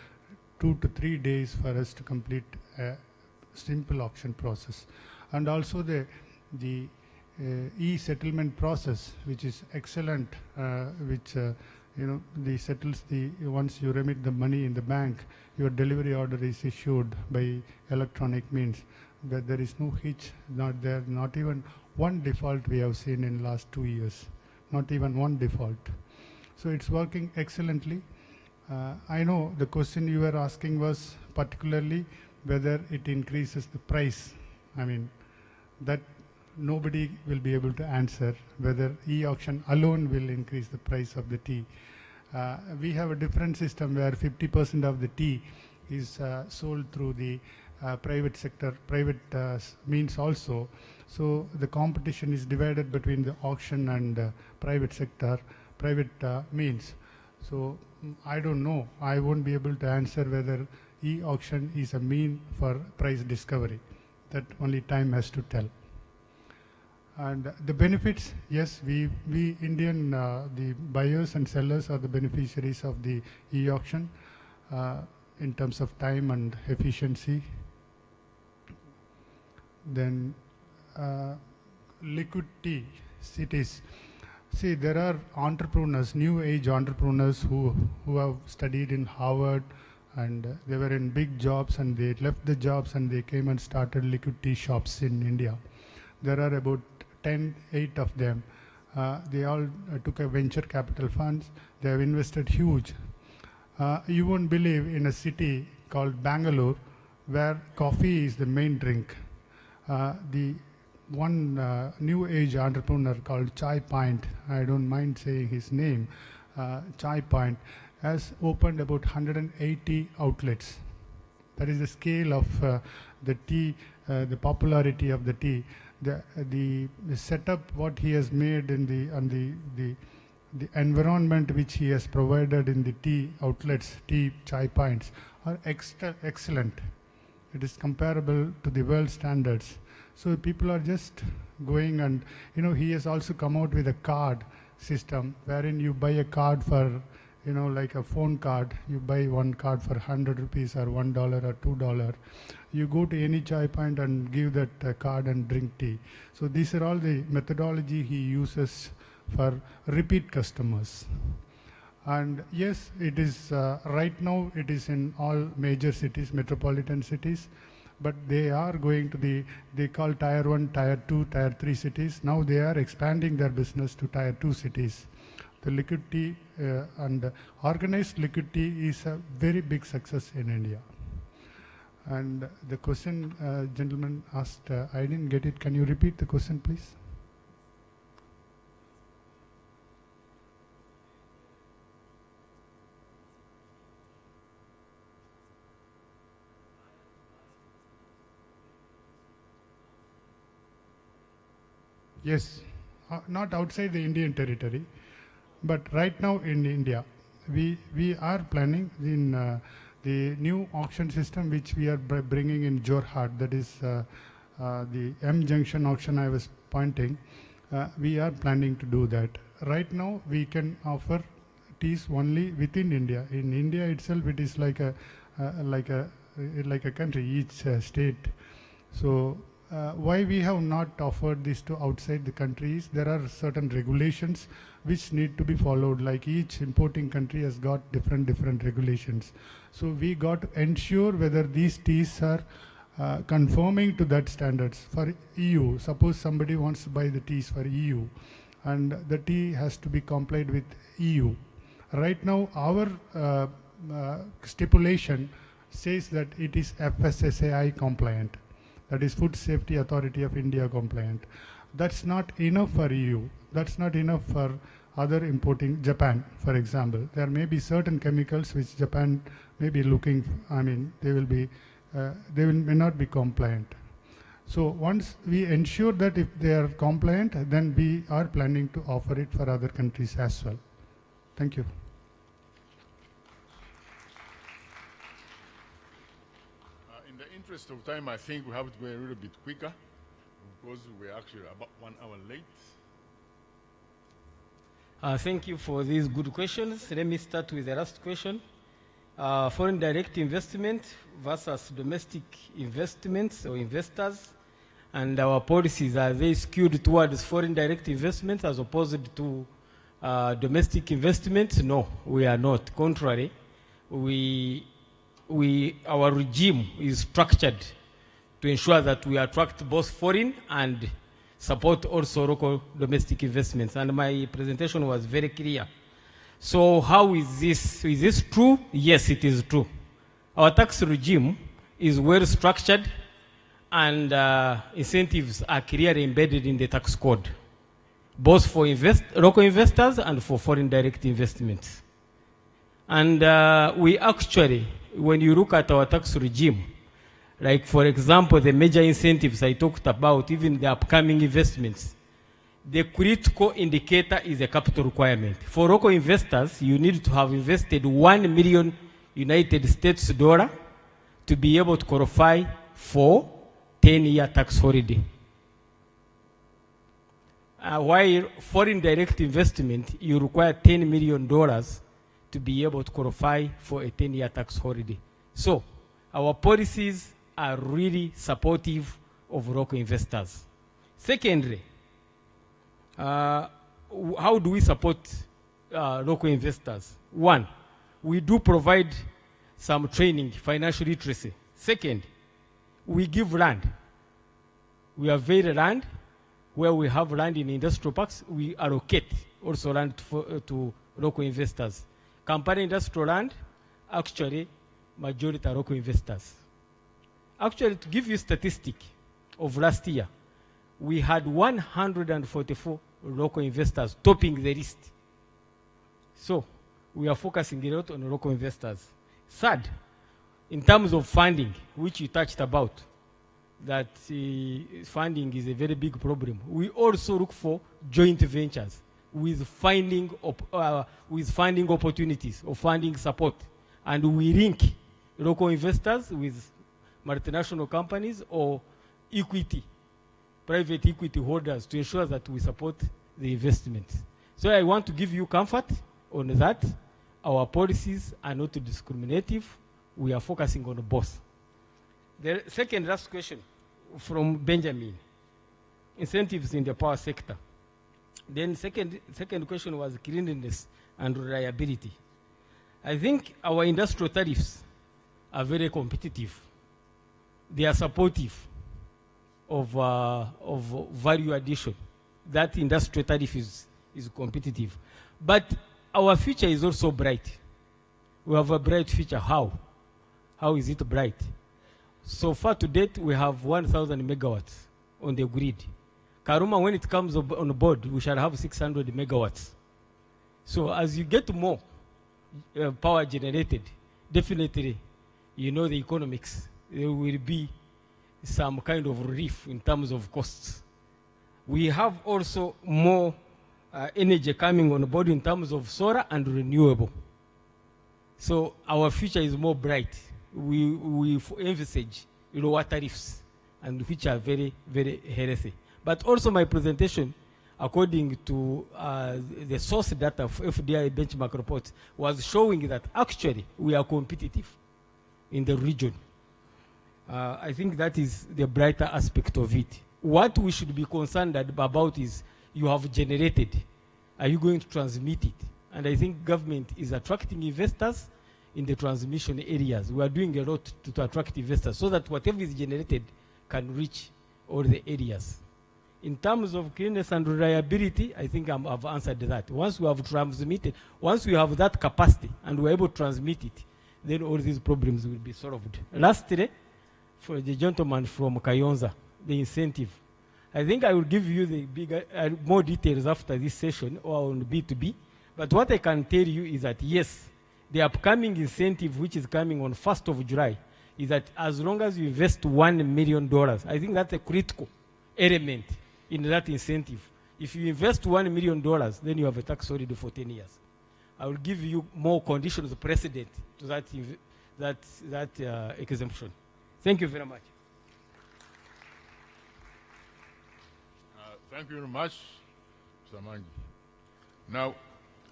to 3 days for us to complete a simple auction process. And also the e-settlement process, which is excellent, which the settles once you remit the money in the bank, your delivery order is issued by electronic means. That there is no hitch, not even one default we have seen in last 2 years, not even one default. So it's working excellently. I know the question you were asking was particularly whether it increases the price. I mean, that nobody will be able to answer whether e-auction alone will increase the price of the tea. We have a different system where 50% of the tea is sold through the private sector, private means also. So the competition is divided between the auction and private sector, private means. So I don't know. I won't be able to answer whether e-auction is a mean for price discovery. That only time has to tell. And the benefits, yes, we Indian, the buyers and sellers are the beneficiaries of the e-auction in terms of time and efficiency. Then liquid tea cities. See, there are entrepreneurs, new age entrepreneurs who have studied in Harvard, and they were in big jobs, and they left the jobs and they came and started liquid tea shops in India. There are about 8 of them. They all took a venture capital funds. They have invested huge. You won't believe, in a city called Bangalore, where coffee is the main drink, the one new age entrepreneur called Chai Point, I don't mind saying his name, Chai Point, has opened about 180 outlets. That is the scale of the tea, the popularity of the tea. The setup what he has made in the environment which he has provided in the tea outlets, tea chai points, are excellent. It is comparable to the world standards. So people are just going, and he has also come out with a card system wherein you buy a card for, like a phone card. You buy one card for 100 rupees or $1 or $2. You go to any chai point and give that card and drink tea. So these are all the methodology he uses for repeat customers. And yes, it is right now it is in all major cities, metropolitan cities, but they are going to they call Tier 1, Tier 2, Tier 3 cities. Now they are expanding their business to Tier 2 cities. The liquid tea and organized liquid tea is a very big success in India. And the question gentleman asked, I didn't get it. Can you repeat the question, please? Yes, not outside the Indian territory, but right now in India, we are planning in the new auction system which we are bringing in Jorhat, that is the M Junction auction I was pointing. We are planning to do that. Right now we can offer teas only within India. In India itself, it is like a country, each state. So why we have not offered this to outside the countries? There are certain regulations which need to be followed. Like each importing country has got different regulations. So we got to ensure whether these teas are conforming to that standards. For EU, suppose somebody wants to buy the teas for EU, and the tea has to be complied with EU. Right now, our stipulation says that it is FSSAI compliant. That is Food Safety Authority of India compliant. That's not enough for EU. That's not enough for other importing, Japan, for example. There may be certain chemicals which Japan may be looking, may not be compliant. So once we ensure that if they are compliant, then we are planning to offer it for other countries as well. Thank you. interest of time, I think we have to go a little bit quicker because we're actually about 1 hour late. Thank you for these good questions. Let me start with the last question. Foreign direct investment versus domestic investments or investors. And our policies, are they skewed towards foreign direct investments as opposed to domestic investments? No, we are not. Contrary, our regime is structured to ensure that we attract both foreign and support also local domestic investments. And my presentation was very clear. So how is this? Is this true? Yes, it is true. Our tax regime is well structured and incentives are clearly embedded in the tax code, both for local investors and for foreign direct investments. And we actually, when you look at our tax regime, like for example, the major incentives I talked about, even the upcoming investments, the critical indicator is a capital requirement. For local investors, you need to have invested 1 million United States dollar to be able to qualify for 10-year tax holiday. While foreign direct investment, you require $10 million to be able to qualify for a 10-year tax holiday. So our policies are really supportive of local investors. Secondly, how do we support local investors? One, we do provide some training, financial literacy. Second, we give land. We avail land. Where we have land in industrial parks, we allocate also land to local investors. Kampala industrial land, actually, majority are local investors. Actually, to give you statistic of last year, we had 144 local investors topping the list. So we are focusing a lot on local investors. Third, in terms of funding, which you touched about, that funding is a very big problem. We also look for joint ventures with funding opportunities or funding support. And we link local investors with multinational companies or private equity holders to ensure that we support the investment. So I want to give you comfort on that. Our policies are not discriminative. We are focusing on both. The second last question from Benjamin, incentives in the power sector. Then second question was cleanliness and reliability. I think our industrial tariffs are very competitive. They are supportive of value addition. That industrial tariff is competitive. But our future is also bright. We have a bright future. How? How is it bright? So far to date, we have 1,000 megawatts on the grid. Karuma, when it comes on board, we shall have 600 megawatts. So as you get more power generated, definitely, you know the economics, there will be some kind of relief in terms of costs. We have also more energy coming on board in terms of solar and renewable. So our future is more bright. We envisage lower tariffs, and which are very, very healthy. But also my presentation, according to the source data of FDI benchmark report, was showing that actually we are competitive in the region. I think that is the brighter aspect of it. What we should be concerned about is you have generated. Are you going to transmit it? And I think government is attracting investors in the transmission areas. We are doing a lot to attract investors so that whatever is generated can reach all the areas. In terms of cleanness and reliability, I think I've answered that. Once we have transmitted, once we have that capacity and we're able to transmit it, then all these problems will be solved. Lastly, for the gentleman from Kayonza, the incentive. I think I will give you the bigger, more details after this session or on B2B. But what I can tell you is that yes, the upcoming incentive, which is coming on 1st of July, is that as long as you invest $1 million, I think that's a critical element in that incentive. If you invest $1 million, then you have a tax holiday for 10 years. I will give you more conditions precedent to that exemption. Thank you very much. Thank you very much, Mr. Mangi. Now,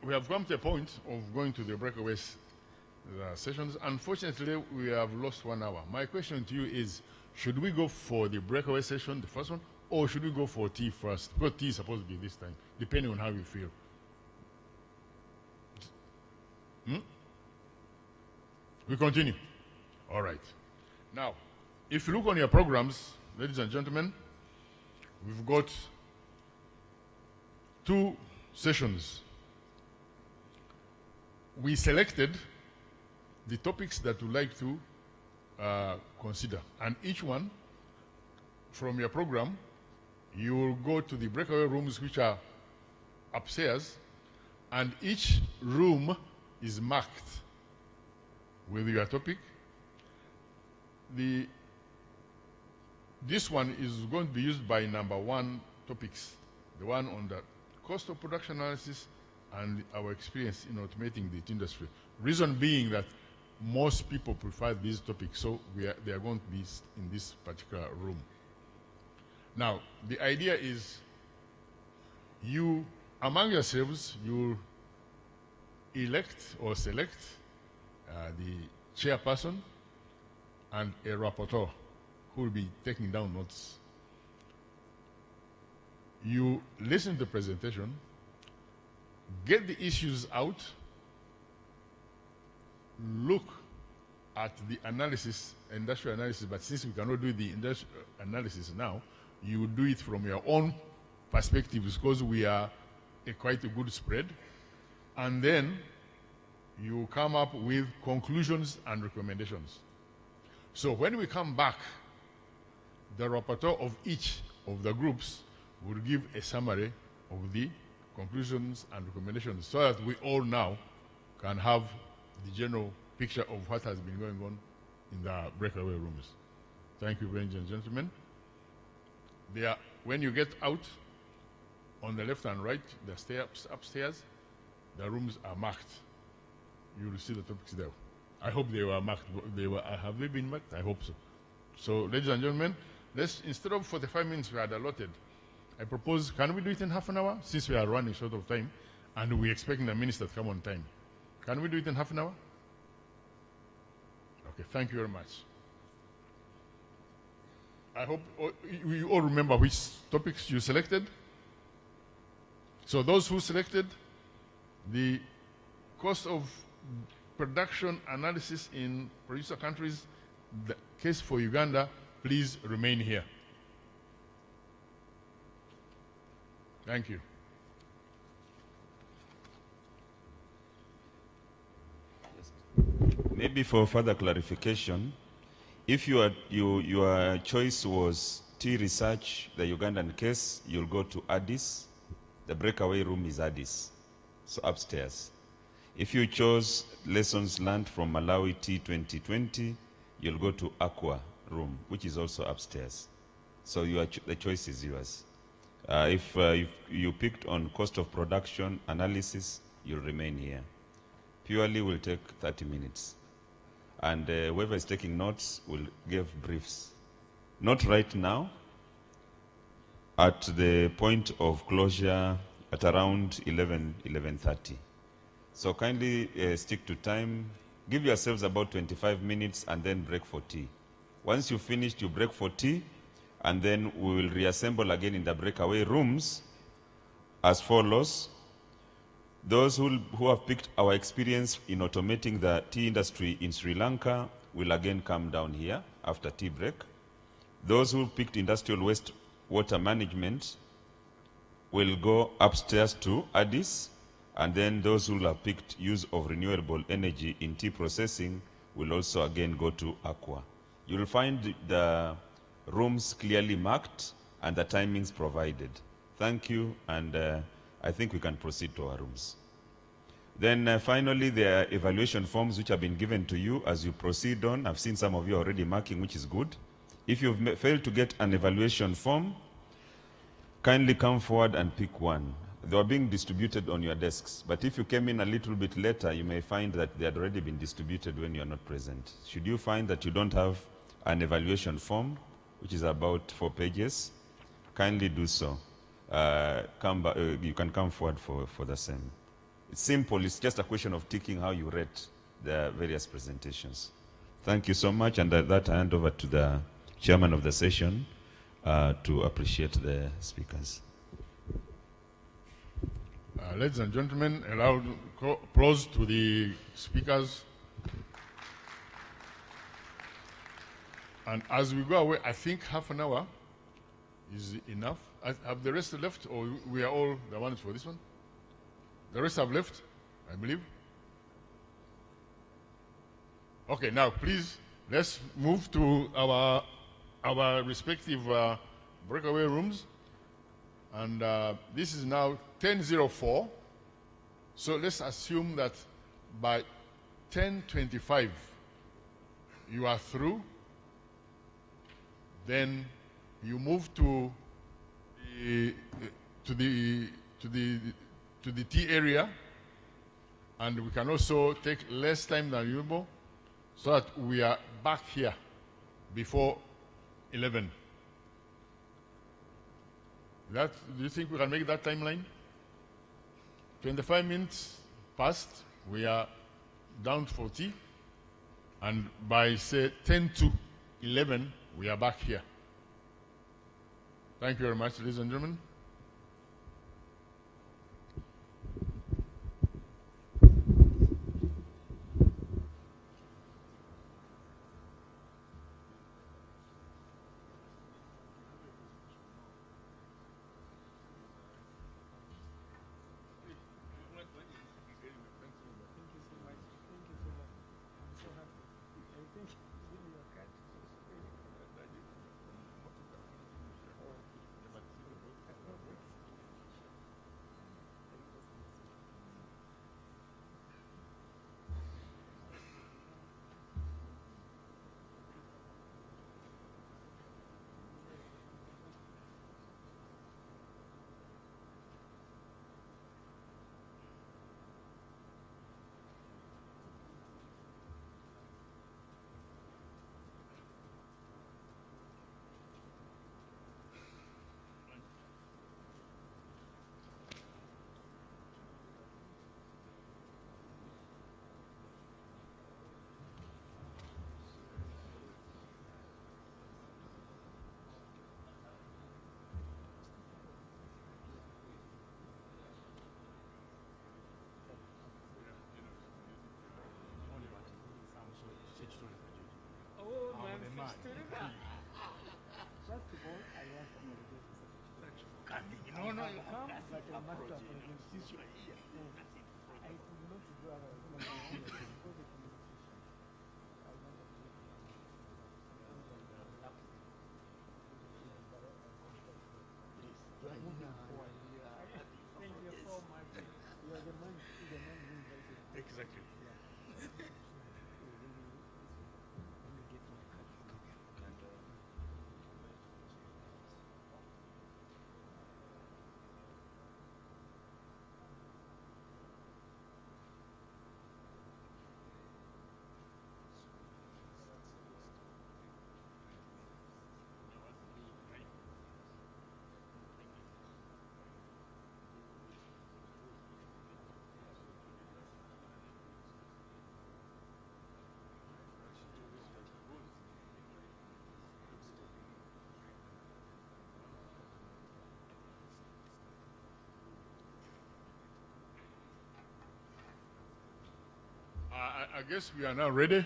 we have come to a point of going to the breakaway sessions. Unfortunately, we have lost 1 hour. My question to you is, should we go for the breakaway session, the first one, or should we go for tea first? Because tea is supposed to be this time, depending on how you feel. We continue. All right. Now, if you look on your programs, ladies and gentlemen, we've got 2 sessions. We selected the topics that we'd like to consider. And each one from your program, you will go to the breakaway rooms which are upstairs, and each room is marked with your topic. This one is going to be used by number 1 topics, the one on the cost of production analysis and our experience in automating the industry. Reason being that most people prefer these topics, so they are going to be in this particular room. Now, the idea is you, among yourselves, you elect or select the chairperson and a rapporteur who will be taking down notes. You listen to the presentation, get the issues out, look at the analysis, industrial analysis, but since we cannot do the industrial analysis now, you will do it from your own perspectives because we are quite a good spread. And then you come up with conclusions and recommendations. So when we come back, the rapporteur of each of the groups will give a summary of the conclusions and recommendations so that we all now can have the general picture of what has been going on in the breakaway rooms. Thank you, ladies and gentlemen. When you get out, on the left and right, the stairs upstairs, the rooms are marked. You will see the topics there. I hope they were marked. Have they been marked? I hope so. So, ladies and gentlemen, instead of 45 minutes we had allotted, I propose, can we do it in half an hour? Since we are running short of time, and we're expecting the minister to come on time. Can we do it in half an hour? Okay, thank you very much. I hope you all remember which topics you selected. So those who selected the cost of production analysis in producer countries, the case for Uganda, please remain here. Thank you. Maybe for further clarification, if your choice was tea research, the Ugandan case, you'll go to Addis. The breakaway room is Addis, so upstairs. If you chose lessons learned from Malawi Tea 2020, you'll go to Aqua room, which is also upstairs. So the choice is yours. If you picked on cost of production analysis, you'll remain here. Purely will take 30 minutes. And whoever is taking notes will give briefs. Not right now, at the point of closure at around 11:30. So kindly stick to time. Give yourselves about 25 minutes and then break for tea. Once you've finished, you break for tea, and then we will reassemble again in the breakaway rooms as follows. Those who have picked our experience in automating the tea industry in Sri Lanka will again come down here after tea break. Those who picked industrial waste water management will go upstairs to Addis, and then those who have picked use of renewable energy in tea processing will also again go to Aqua. You will find the rooms clearly marked and the timings provided. Thank you, and I think we can proceed to our rooms. Then finally, there are evaluation forms which have been given to you as you proceed on. I've seen some of you already marking, which is good. If you've failed to get an evaluation form, kindly come forward and pick one. They are being distributed on your desks, but if you came in a little bit later, you may find that they had already been distributed when you are not present. Should you find that you don't have an evaluation form, which is about 4 pages. Kindly do so. You can come forward for the same. It's simple. It's just a question of ticking how you rate the various presentations. Thank you so much. And at that, I hand over to the chairman of the session to appreciate the speakers. Ladies and gentlemen, a loud applause to the speakers. And as we go away, I think half an hour is enough. Have the rest left, or we are all the ones for this one? The rest have left, I believe. Okay, now please, let's move to our respective breakaway rooms. And this is now 10:04. So let's assume that by 10:25 you are through. Then you move to the tea area, and we can also take less time than usual, so that we are back here before 11. Do you think we can make that timeline? 25 minutes past, we are down for tea, and by say 10 to 11, we are back here. Thank you very much, ladies and gentlemen. No, no, you come like a master since you are here. I could not do otherwise. Thank you so much. You are the man who invited. Exactly. I guess we are now ready.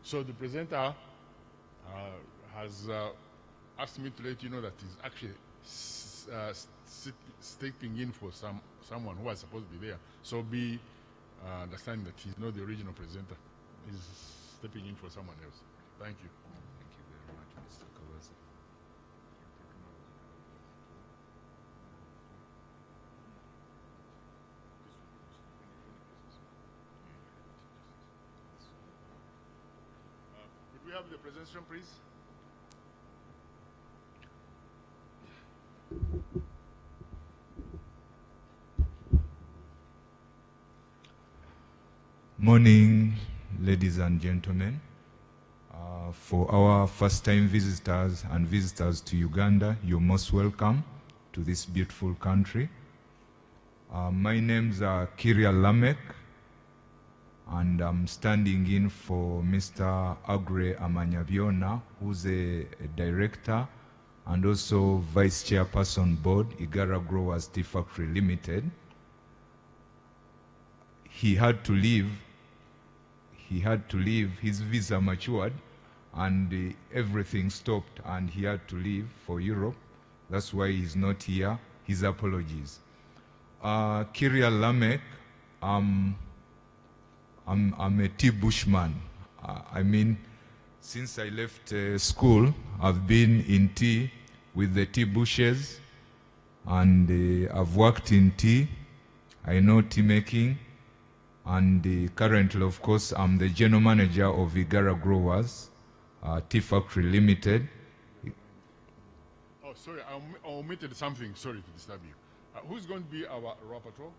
So the presenter has asked me to let you know that he's actually stepping in for someone who was supposed to be there. So be understanding that he's not the original presenter. He's stepping in for someone else. Thank you. Thank you very much, Mr. Kawaza. Could we have the presentation, please? Morning, ladies and gentlemen. For our first-time visitors and visitors to Uganda, you're most welcome to this beautiful country. My name's Kiria Lamek, and I'm standing in for Mr. Agre Amanyabiona, who's a director and also vice chairperson board, Igara Growers Tea Factory Limited. He had to leave. His visa matured, and everything stopped, and he had to leave for Europe. That's why he's not here. His apologies. Kiria Lamek, I'm a tea bushman. I mean, since I left school, I've been in tea with the tea bushes, and I've worked in tea. I know tea making, and currently, of course, I'm the general manager of Igara Growers Tea Factory Limited. Oh, sorry, I omitted something. Sorry to disturb you. Who's going to be our rapporteur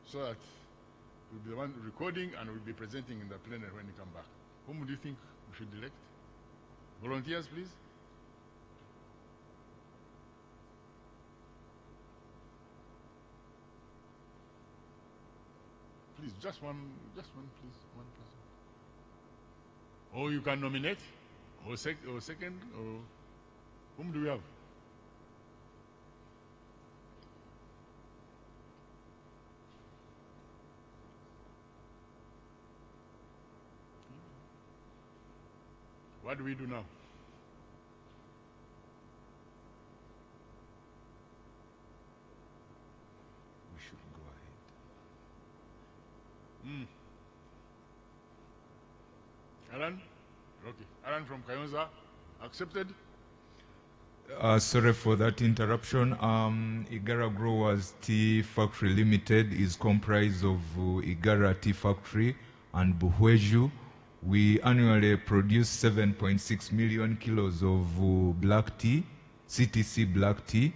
so that we'll be the one recording and we'll be presenting in the plenary when you come back? Whom do you think we should elect? Volunteers, please. Please, just one, please, one person. Or you can nominate, or second, or whom do we have? What do we do now? We should go ahead. Alan? Okay. Alan from Kayonza, accepted? Sorry for that interruption. Igara Growers Tea Factory Limited is comprised of Igara Tea Factory and Buhweju. We annually produce 7.6 million kilos of black tea, CTC black tea,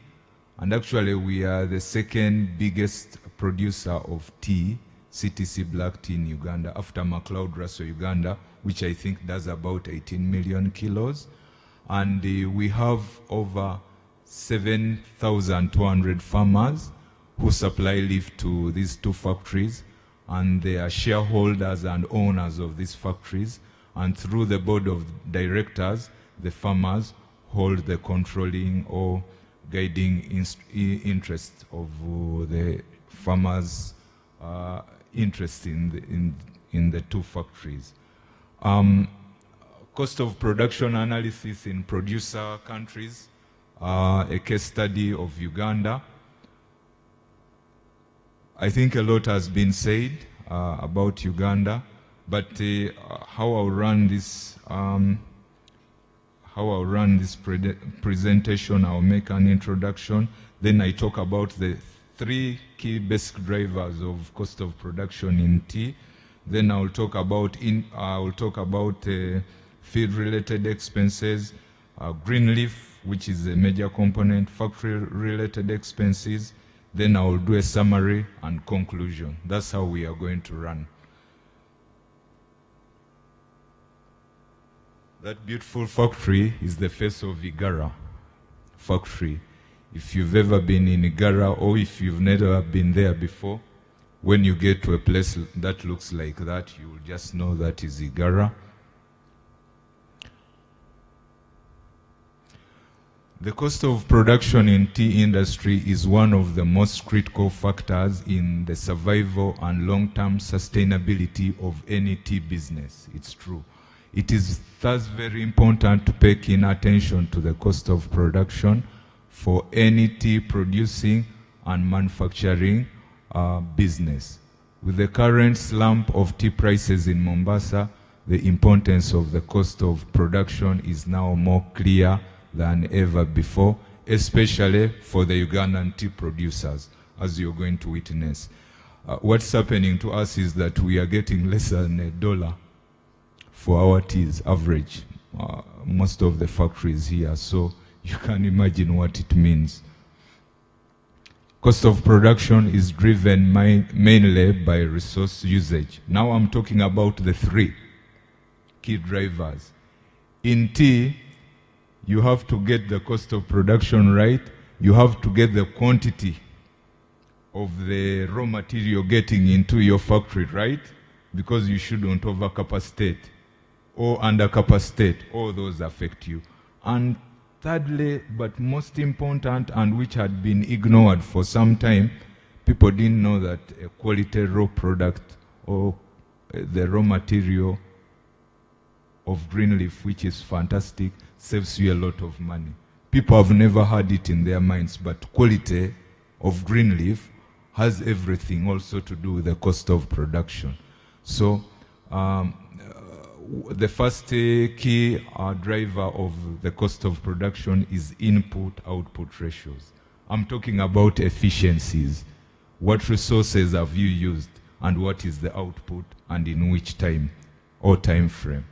and actually we are the second biggest producer of tea, CTC black tea in Uganda, after MacLeod Russell Uganda, which I think does about 18 million kilos. And we have over 7,200 farmers who supply leaf to these two factories, and they are shareholders and owners of these factories. And through the board of directors, the farmers hold the controlling or guiding interest of the farmers' interest in the two factories. Cost of production analysis in producer countries, a case study of Uganda. I think a lot has been said about Uganda, but how I'll run this presentation, I'll make an introduction, then I talk about the three key basic drivers of cost of production in tea. Then I'll talk about feed-related expenses, green leaf, which is a major component, factory-related expenses. Then I will do a summary and conclusion. That's how we are going to run. That beautiful factory is the face of Igara factory. If you've ever been in Igara, or if you've never been there before, when you get to a place that looks like that, you will just know that is Igara. The cost of production in tea industry is one of the most critical factors in the survival and long-term sustainability of any tea business. It's true. It is thus very important to pay keen attention to the cost of production for any tea producing and manufacturing business. With the current slump of tea prices in Mombasa, the importance of the cost of production is now more clear than ever before, especially for the Ugandan tea producers, as you're going to witness. What's happening to us is that we are getting less than $1 for our teas, average, most of the factories here, so you can imagine what it means. Cost of production is driven mainly by resource usage. Now I'm talking about the three key drivers. In tea, you have to get the cost of production right. You have to get the quantity of the raw material getting into your factory right, because you shouldn't overcapacitate or undercapacitate. All those affect you. And thirdly, but most important, and which had been ignored for some time, people didn't know that a quality raw product or the raw material of green leaf, which is fantastic, saves you a lot of money. People have never had it in their minds, but quality of green leaf has everything also to do with the cost of production. So the first key driver of the cost of production is input-output ratios. I'm talking about efficiencies. What resources have you used, and what is the output, and in which time or time frame?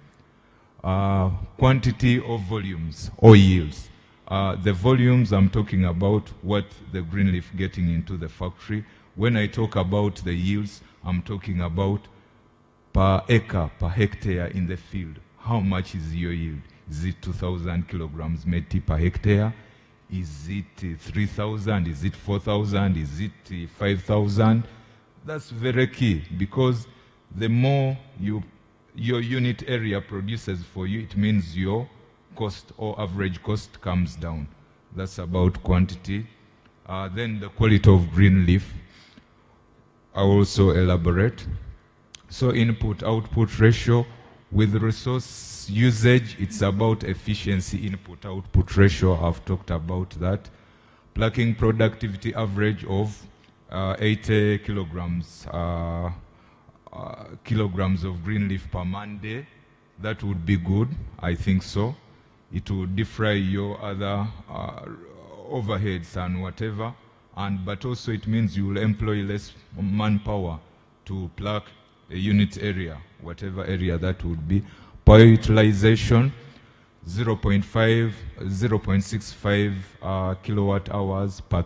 Quantity or volumes or yields. The volumes, I'm talking about what the green leaf getting into the factory. When I talk about the yields, I'm talking about per acre, per hectare in the field. How much is your yield? Is it 2,000 kilograms made per hectare? Is it 3,000? Is it 4,000? Is it 5,000? That's very key, because the more your unit area produces for you, it means your cost or average cost comes down. That's about quantity. Then the quality of green leaf, I also elaborate. So input-output ratio. With resource usage, it's about efficiency. Input-output ratio, I've talked about that. Plucking productivity average of 80 kilograms of green leaf per Monday. That would be good, I think so. It would defray your other overheads and whatever, but also it means you will employ less manpower to pluck a unit area, whatever area that would be. Power utilization, 0.65 kilowatt hours per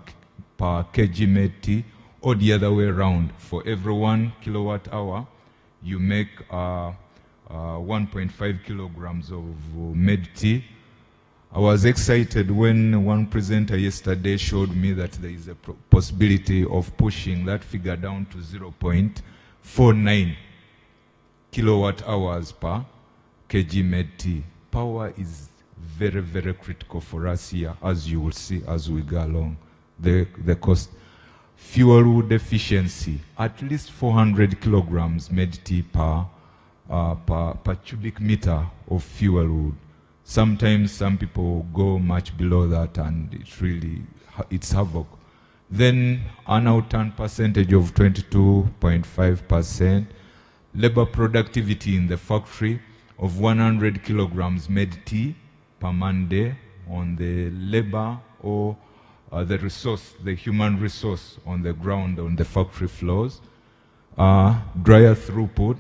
kg made tea, or the other way around. For every 1 kilowatt hour, you make 1.5 kilograms of made tea. I was excited when one presenter yesterday showed me that there is a possibility of pushing that figure down to 0.49 kilowatt hours per kg made tea. Power is very, very critical for us here, as you will see as we go along. The cost. Fuel wood efficiency, at least 400 kilograms made tea per cubic meter of fuel wood. Sometimes some people go much below that, and it's havoc. Then an outturn percentage of 22.5%. Labor productivity in the factory of 100 kilograms made tea per Monday on the labor or the resource, the human resource on the ground, on the factory floors. Dryer throughput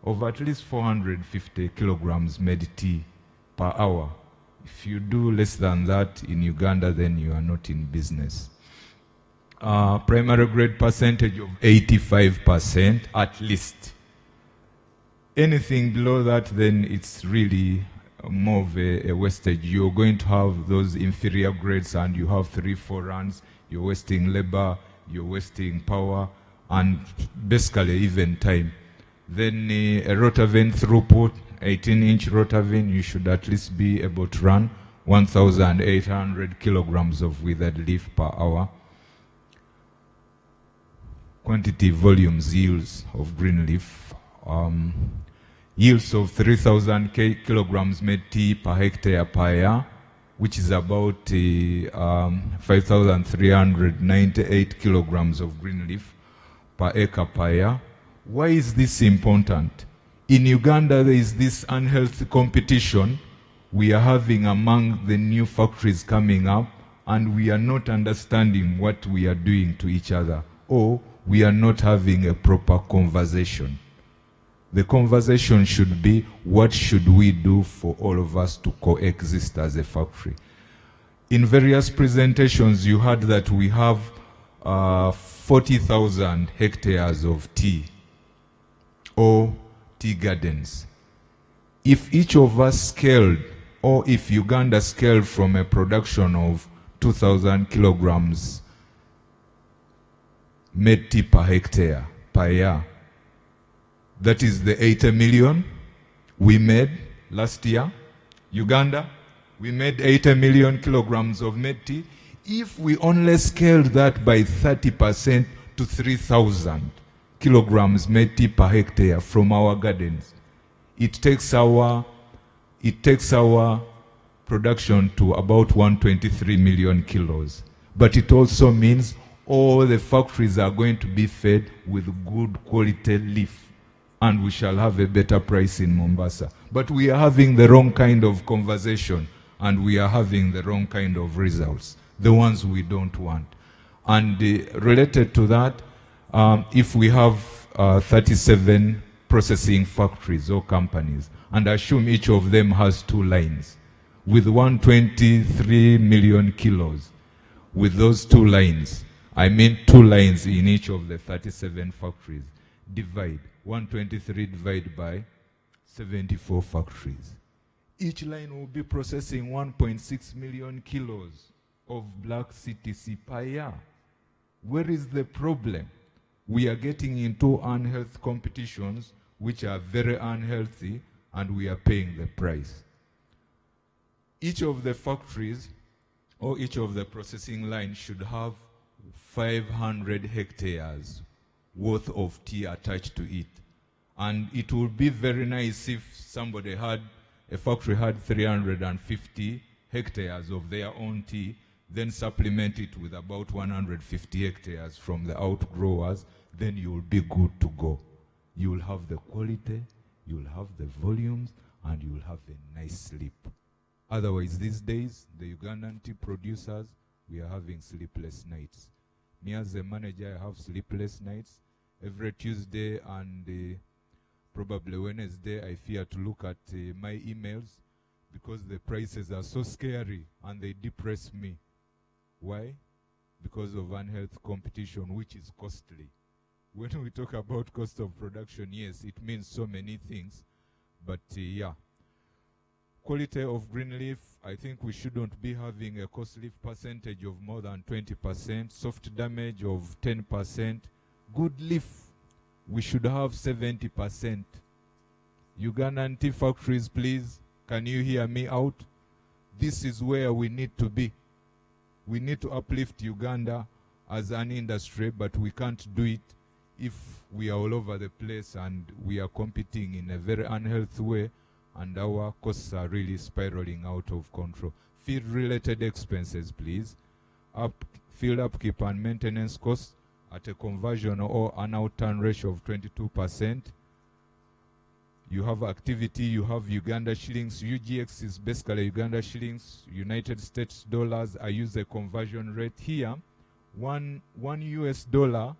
of at least 450 kilograms made tea per hour. If you do less than that in Uganda, then you are not in business. Primary grade percentage of 85% at least. Anything below that, then it's really more of a wastage. You're going to have those inferior grades, and you have 3-4 runs. You're wasting labor, you're wasting power, and basically even time. Then a rotavane throughput, 18-inch rotavane, you should at least be able to run 1,800 kilograms of withered leaf per hour. Quantity, volumes, yields of green leaf. Yields of 3,000 kilograms made tea per hectare per year, which is about 5,398 kilograms of green leaf per acre per year. Why is this important? In Uganda, there is this unhealthy competition we are having among the new factories coming up, and we are not understanding what we are doing to each other, or we are not having a proper conversation. The conversation should be, what should we do for all of us to coexist as a factory? In various presentations, you heard that we have 40,000 hectares of tea or tea gardens. if each of us scaled, or if Uganda scaled from a production of 2,000 kilograms made tea per hectare per year, that is the 80 million we made last year. Uganda, we made 80 million kilograms of made tea. If we only scaled that by 30% to 3,000 kilograms made tea per hectare from our gardens, it takes our production to about 123 million kilos. But it also means all the factories are going to be fed with good quality leaf, and we shall have a better price in Mombasa. But we are having the wrong kind of conversation, and we are having the wrong kind of results, the ones we don't want. And related to that, if we have 37 processing factories or companies, and assume each of them has 2 lines, with 123 million kilos, with those 2 lines, I mean 2 lines in each of the 37 factories, divide 123 divided by 74 factories. Each line will be processing 1.6 million kilos of black CTC per year. Where is the problem? We are getting into unhealthy competitions, which are very unhealthy, and we are paying the price. Each of the factories or each of the processing lines should have 500 hectares worth of tea attached to it. And it would be very nice if a factory had 350 hectares of their own tea, then supplement it with about 150 hectares from the outgrowers, then you'll be good to go. You'll have the quality, you'll have the volumes, and you'll have a nice sleep. Otherwise, these days, the Ugandan tea producers, we are having sleepless nights. Me as a manager, I have sleepless nights. Every Tuesday and probably Wednesday, I fear to look at my emails because the prices are so scary and they depress me. Why? Because of unhealthy competition, which is costly. When we talk about cost of production, yes, it means so many things. But yeah, quality of green leaf, I think we shouldn't be having a cost leaf percentage of more than 20%, soft damage of 10%. Good leaf, we should have 70%. Ugandan tea factories, please, can you hear me out? This is where we need to be. We need to uplift Uganda as an industry, but we can't do it if we are all over the place and we are competing in a very unhealthy way and our costs are really spiraling out of control. Field-related expenses, please. Field upkeep and maintenance costs at a conversion or an outturn ratio of 22%. You have activity, you have Uganda shillings. UGX is basically Uganda shillings. United States dollars, I use a conversion rate here. One US dollar,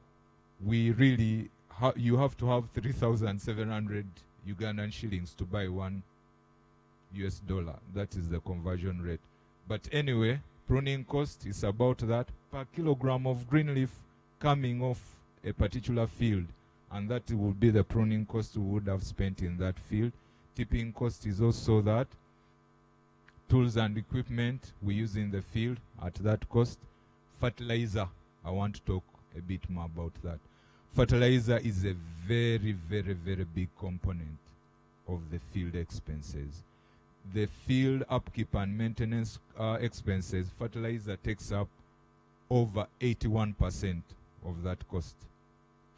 we really, you have to have 3,700 Ugandan shillings to buy 1 US dollar. That is the conversion rate. But anyway, pruning cost is about that per kilogram of green leaf coming off a particular field. And that will be the pruning cost we would have spent in that field. Tipping cost is also that. Tools and equipment we use in the field at that cost. Fertilizer, I want to talk a bit more about that. Fertilizer is a very, very, very big component of the field expenses. The field upkeep and maintenance expenses, fertilizer takes up over 81% of that cost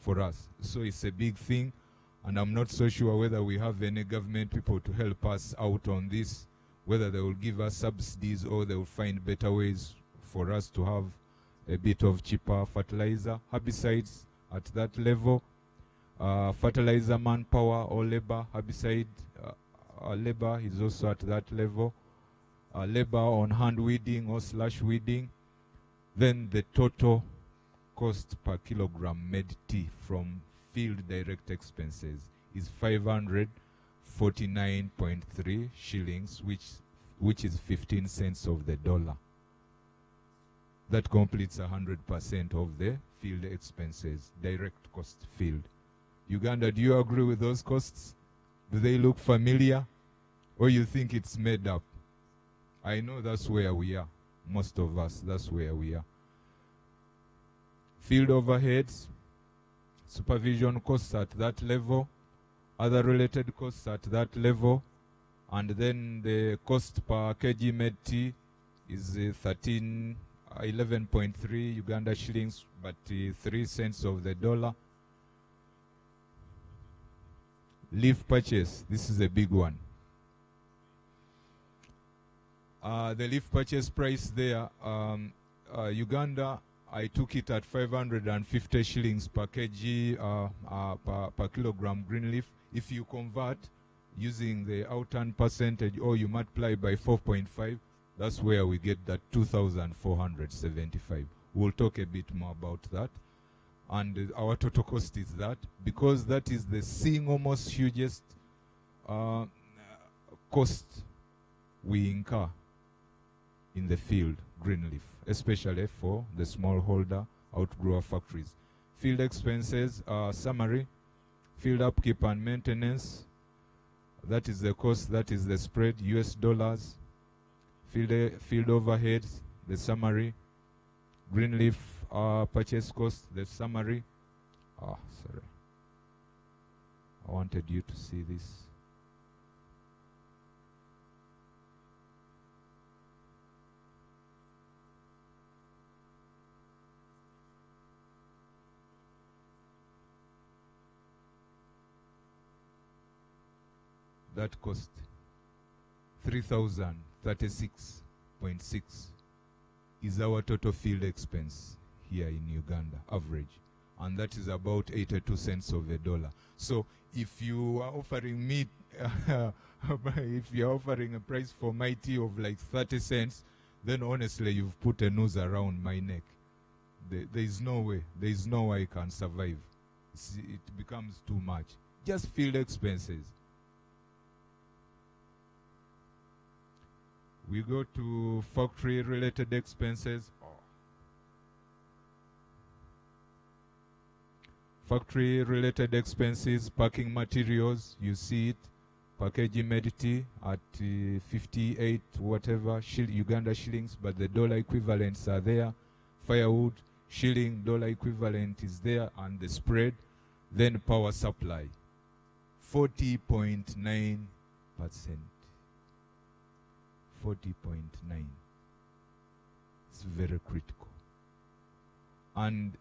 for us. So it's a big thing, and I'm not so sure whether we have any government people to help us out on this, whether they will give us subsidies or they will find better ways for us to have a bit of cheaper fertilizer. Herbicides at that level, fertilizer manpower or labor, herbicide labor is also at that level. Labor on hand weeding or slash weeding. Then the total cost per kilogram made tea from field direct expenses is 549.3 shillings, which is 15 cents of the dollar. That completes 100% of the field expenses, direct cost field. Uganda, do you agree with those costs? Do they look familiar? Or you think it's made up? I know that's where we are. Most of us, that's where we are. Field overheads, supervision costs at that level, other related costs at that level, and then the cost per kg med tea is 11.3 Uganda shillings, but 3 cents of the dollar. Leaf purchase, this is a big one. The leaf purchase price there, Uganda, I took it at 550 shillings per kg, per kilogram green leaf. If you convert using the outturn percentage or you multiply by 4.5, that's where we get that 2,475. We'll talk a bit more about that. And our total cost is that, because that is the single most hugest cost we incur in the field, green leaf, especially for the smallholder outgrower factories. Field expenses, summary, field upkeep and maintenance, that is the cost, that is the spread, US dollars. Field overheads, the summary. Green leaf purchase cost, the summary. Sorry. I wanted you to see this. That cost 3,036.6 is our total field expense here in Uganda, average. And that is about 82 cents of a dollar. So if you are offering me, if you're offering a price for my tea of like 30 cents, then honestly you've put a noose around my neck. There is no way. There is no way I can survive. It becomes too much. Just field expenses. We go to factory-related expenses. Factory-related expenses, packing materials, you see it. Packaging medity at 58 whatever Uganda shillings, but the dollar equivalents are there. Firewood, shilling, dollar equivalent is there, and the spread. Then power supply, 40.9%. 40.9. It's very critical. And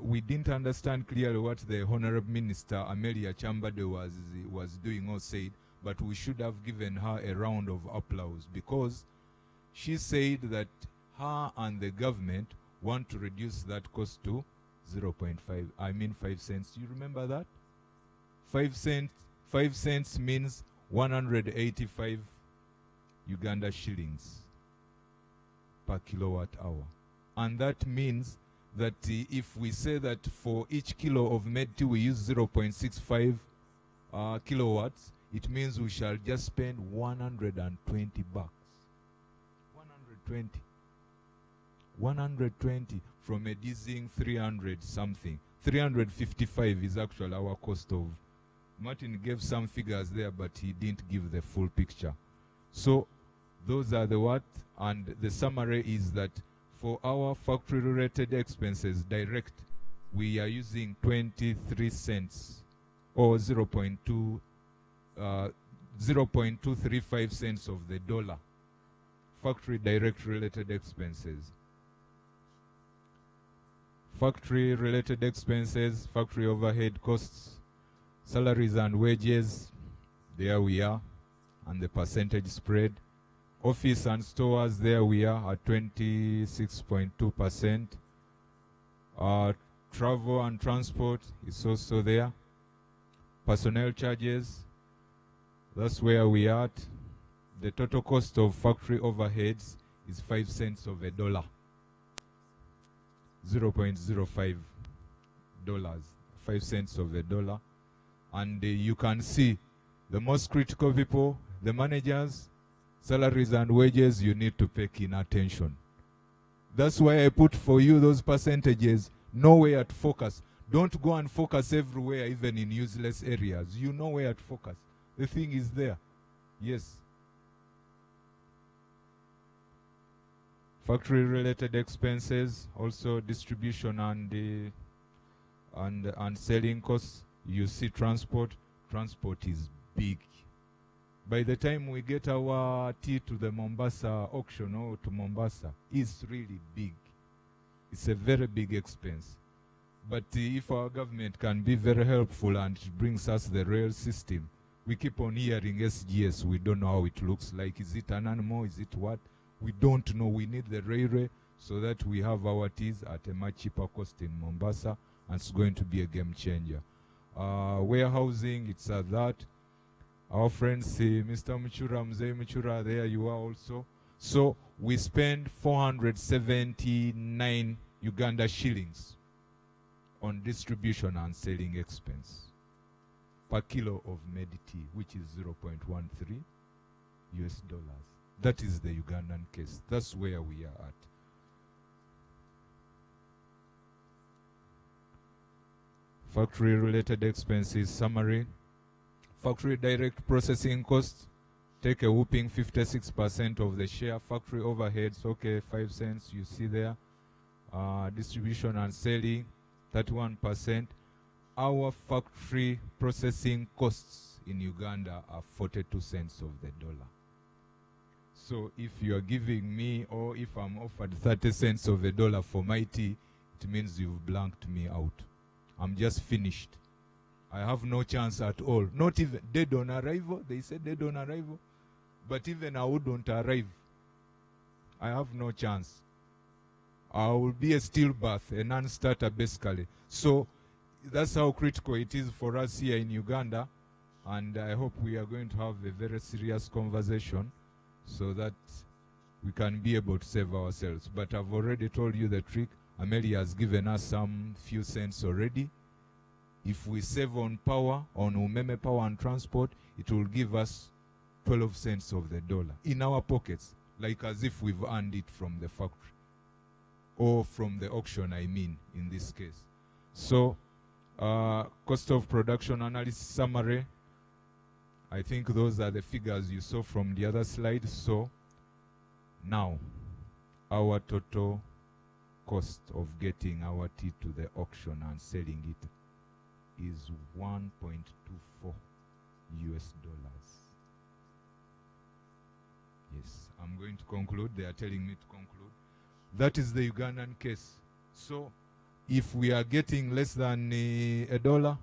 we didn't understand clearly what the Honorable Minister Amelia Chambade was doing or said, but we should have given her a round of applause, because she said that her and the government want to reduce that cost to 0.5, 5 cents. You remember that? 5 cents means 185 Uganda shillings per kilowatt hour. And that means that if we say that for each kilo of med tea we use 0.65 kilowatts, it means we shall just spend 120 bucks. 120 from a dizzying 300 something. 355 is actually our cost of. Martin gave some figures there, but he didn't give the full picture. So those are the what, and the summary is that for our factory-related expenses direct, we are using 23 cents or 0.235 cents of the dollar. Factory direct related expenses. Factory related expenses, factory overhead costs, salaries and wages, there we are, and the percentage spread. Office and stores, there we are at 26.2%. Travel and transport is also there. Personnel charges, that's where we are at. The total cost of factory overheads is 5 cents of a dollar. 0.05 dollars, 5 cents of a dollar. And you can see the most critical people, the managers, salaries and wages, you need to pay keen attention. That's why I put for you those percentages nowhere to focus. Don't go and focus everywhere, even in useless areas. You know where to focus. The thing is there. Yes. Factory-related expenses, also distribution and selling costs. You see transport. Transport is big. By the time we get our tea to the Mombasa auction or to Mombasa, it's really big. It's a very big expense. But if our government can be very helpful and it brings us the rail system, we keep on hearing SGS. We don't know how it looks like. Is it an animal? Is it what? We don't know. We need the railway so that we have our teas at a much cheaper cost in Mombasa, and it's going to be a game changer. Warehousing, it's that. Our friends, Mr. Muchura, Mzee Muchura, there you are also. So we spend 479 Uganda shillings on distribution and selling expense per kilo of Mediti, which is 0.13 US dollars. That is the Ugandan case. That's where we are at. Factory-related expenses summary. Factory direct processing costs, take a whooping 56% of the share. Factory overheads, okay, 5 cents, you see there. Distribution and selling, 31%. Our factory processing costs in Uganda are 42 cents of the dollar. So if you are giving me, or if I'm offered 30 cents of the dollar for my tea, it means you've blanked me out. I'm just finished. I have no chance at all. Not even dead on arrival. They said dead on arrival. But even I wouldn't arrive. I have no chance. I will be a stillbirth, a non-starter basically. So that's how critical it is for us here in Uganda. And I hope we are going to have a very serious conversation so that we can be able to save ourselves. But I've already told you the trick. Amelia has given us some few cents already. If we save on power, on umeme power and transport, it will give us 12 cents of the dollar in our pockets, like as if we've earned it from the factory. Or from the auction, I mean, in this case. So, cost of production analysis summary. I think those are the figures you saw from the other slide. So, now, our total cost of getting our tea to the auction and selling it is 1.24 US dollars. Yes, I'm going to conclude. They are telling me to conclude. That is the Ugandan case. So, if we are getting less than $1,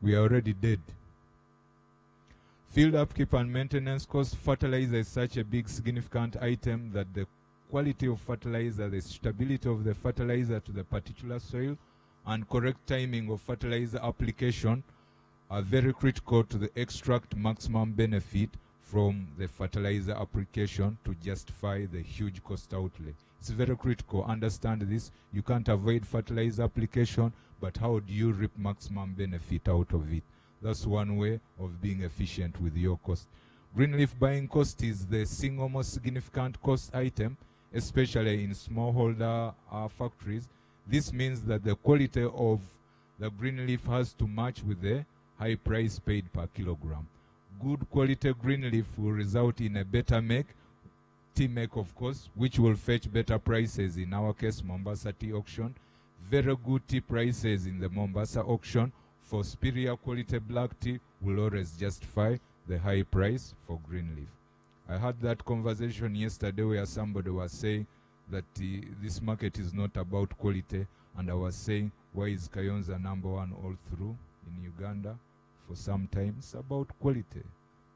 we are already dead. Field upkeep and maintenance cost. Fertilizer is such a big significant item that the quality of fertilizer, the stability of the fertilizer to the particular soil, and correct timing of fertilizer application are very critical to the extract maximum benefit from the fertilizer application to justify the huge cost outlay. It's very critical. Understand this. You can't avoid fertilizer application, but how do you reap maximum benefit out of it? That's one way of being efficient with your cost. Green leaf buying cost is the single most significant cost item, especially in smallholder factories. This means that the quality of the green leaf has to match with the high price paid per kilogram. Good quality green leaf will result in a better make, tea make of course, which will fetch better prices, in our case Mombasa tea auction. Very good tea prices in the Mombasa auction for superior quality black tea will always justify the high price for green leaf. I had that conversation yesterday where somebody was saying that this market is not about quality, and I was saying, why is Kayonza #1 all through in Uganda for some time? It's about quality.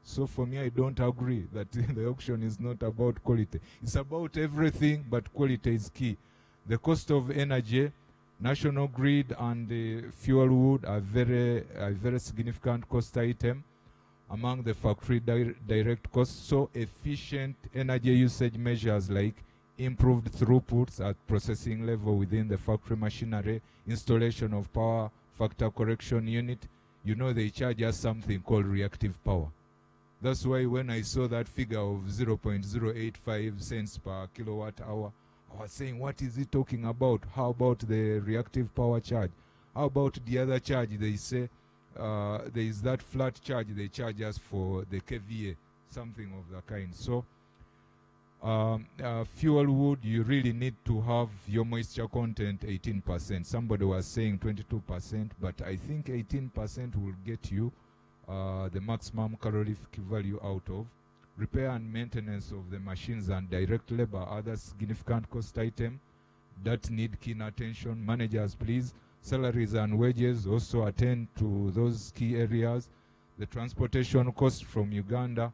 So for me, I don't agree that the auction is not about quality. It's about everything, but quality is key. The cost of energy, national grid and fuel wood are very significant cost item among the factory direct costs. So efficient energy usage measures like improved throughputs at processing level within the factory machinery, installation of power factor correction unit. You know, they charge us something called reactive power. That's why when I saw that figure of 0.085 cents per kilowatt hour, I was saying, what is it talking about? How about the reactive power charge? How about the other charge? They say there is that flat charge they charge us for the KVA, something of the kind. So fuel wood, you really need to have your moisture content 18%. Somebody was saying 22%, but I think 18% will get you the maximum calorific value out of. Repair and maintenance of the machines and direct labor, other significant cost item that need keen attention. Managers, please. Salaries and wages, also attend to those key areas. The transportation cost from Uganda,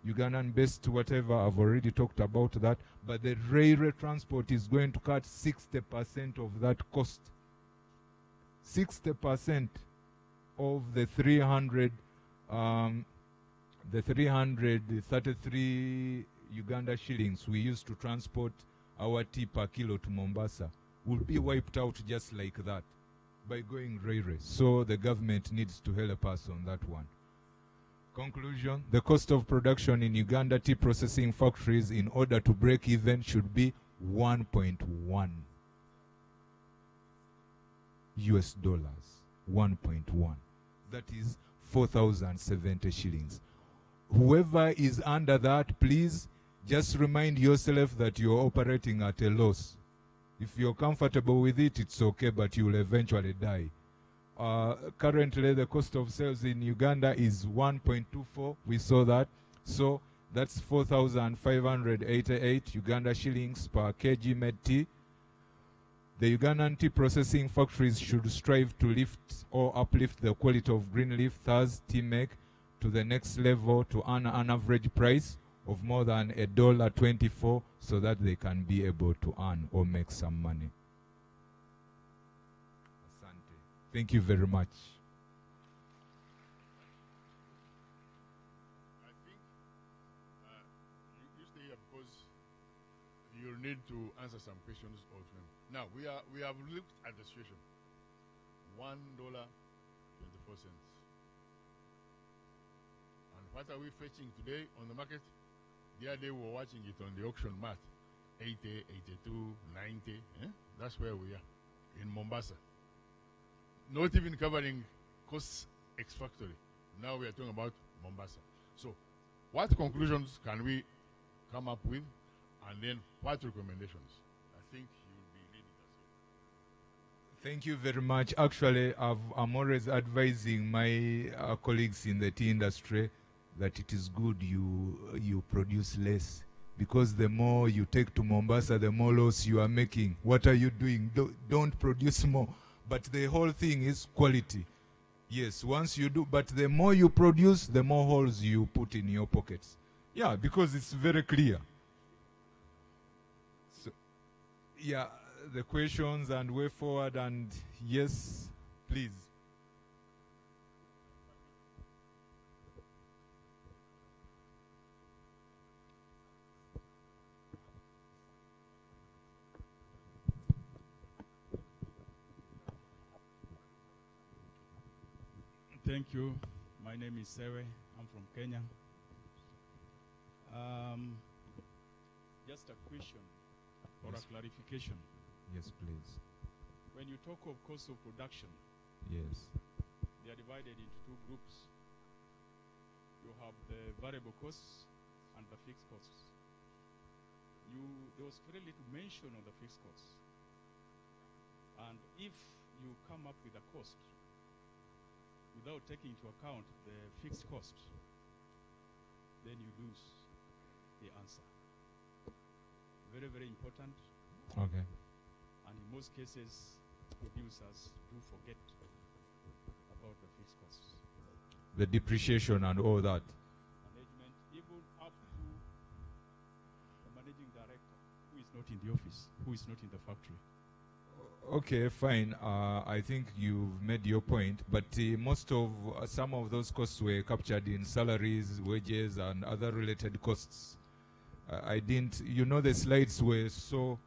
Ugandan-based whatever, I've already talked about that. But the railway transport is going to cut 60% of that cost. 60% of the 333 Uganda shillings we used to transport our tea per kilo to Mombasa will be wiped out just like that by going railway. So the government needs to help us on that one. Conclusion, the cost of production in Uganda tea processing factories in order to break even should be 1.1 US dollars. 1.1. That is 4,070 shillings. Whoever is under that, please just remind yourself that you're operating at a loss. If you're comfortable with it, it's okay, but you will eventually die. Currently, the cost of sales in Uganda is 1.24. We saw that. So that's 4,588 Uganda shillings per kg made tea. The Ugandan tea processing factories should strive to lift or uplift the quality of green leaf, thus tea make, to the next level to earn an average price of more than $1.24 so that they can be able to earn or make some money. Asante. Thank you very much. I think you stay here because you need to answer some questions of them. Now, we have looked at the situation. $1.24. And what are we fetching today on the market? The other day we were watching it on the auction mat. 80, 82, 90. That's where we are in Mombasa. Not even covering costs ex factory. Now we are talking about Mombasa. So, what conclusions can we come up with, and then what recommendations? I think you will be leading us. Thank you very much. Actually, I'm always advising my colleagues in the tea industry that it is good you produce less, because the more you take to Mombasa, the more loss you are making. What are you doing? Don't produce more. But the whole thing is quality. Yes, once you do, but the more you produce, the more holes you put in your pockets. Yeah, because it's very clear. So, yeah, the questions and way forward, and yes, please. Thank you. My name is Sewe. I'm from Kenya. Just a question or Yes. a clarification. Yes, please. When you talk of cost of production, Yes. they are divided into two groups. You have the variable costs and the fixed costs. There was very little mention of the fixed costs. And if you come up with a cost without taking into account the fixed cost, then you lose the answer. Very, very important. Okay. And in most cases, producers do forget about the fixed costs. The depreciation and all that. Management, even up to the managing director, who is not in the office, who is not in the factory. Okay, fine. I think you've made your point, but some of those costs were captured in salaries, wages, and other related costs. I didn't, the slides were so,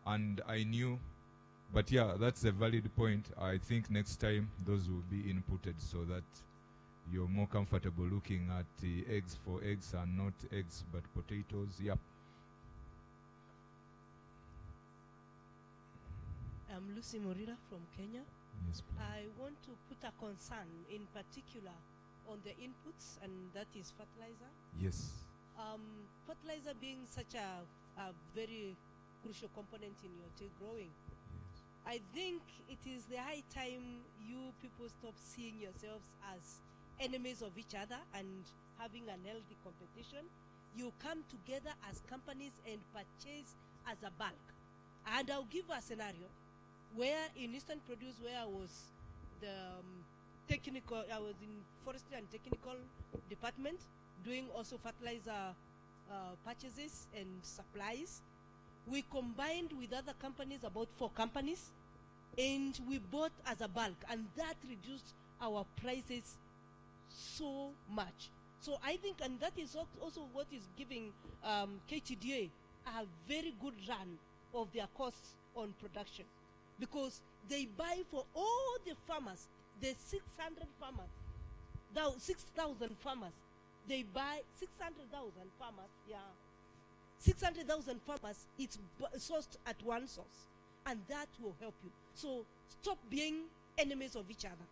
and I knew, but yeah, that's a valid point. I think next time those will be inputted so that you're more comfortable looking at the eggs for eggs and not eggs but potatoes. Yep. I'm Lucy Morira from Kenya. Yes, please. I want to put a concern in particular on the inputs, and that is fertilizer. Yes. Fertilizer being such a very crucial component in your tea growing. Yes. I think it is the high time you people stop seeing yourselves as enemies of each other and having an healthy competition. You come together as companies and purchase as a bulk. And I'll give a scenario where in Eastern Produce, where I was the I was in forestry and technical department, doing also fertilizer purchases and supplies. We combined with other companies, about 4 companies, and we bought as a bulk, and that reduced our prices so much. So I think, and that is also what is giving KTDA a very good run of their costs on production, because they buy for all the farmers, the 600 farmers, 6,000 farmers. They buy 600,000 farmers, 600,000 farmers, it's sourced at one source, and that will help you. So stop being enemies of each other.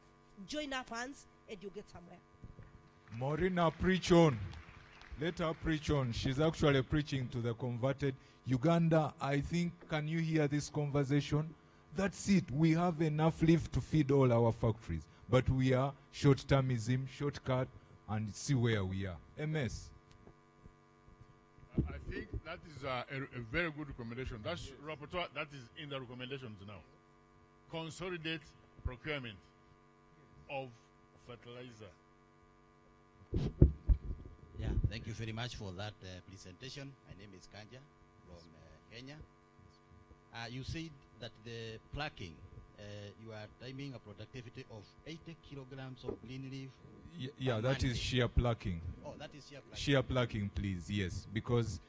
Join our hands and you get somewhere. Morina, preach on. Let her preach on. She's actually preaching to the converted. Uganda, I think, can you hear this conversation? That's it. We have enough leaf to feed all our factories. But we are short-termism, shortcut, and see where we are. MS. I think that is a very good recommendation. That's rapporteur, that is in the recommendations now. Consolidate procurement of fertilizer. Yeah, thank you very much for that presentation. My name is Kanja from Kenya. You said that the plucking, you are timing a productivity of 80 kilograms of green leaf. Yeah, that is shear plucking. Oh, that is shear plucking. Shear plucking, please, yes. Because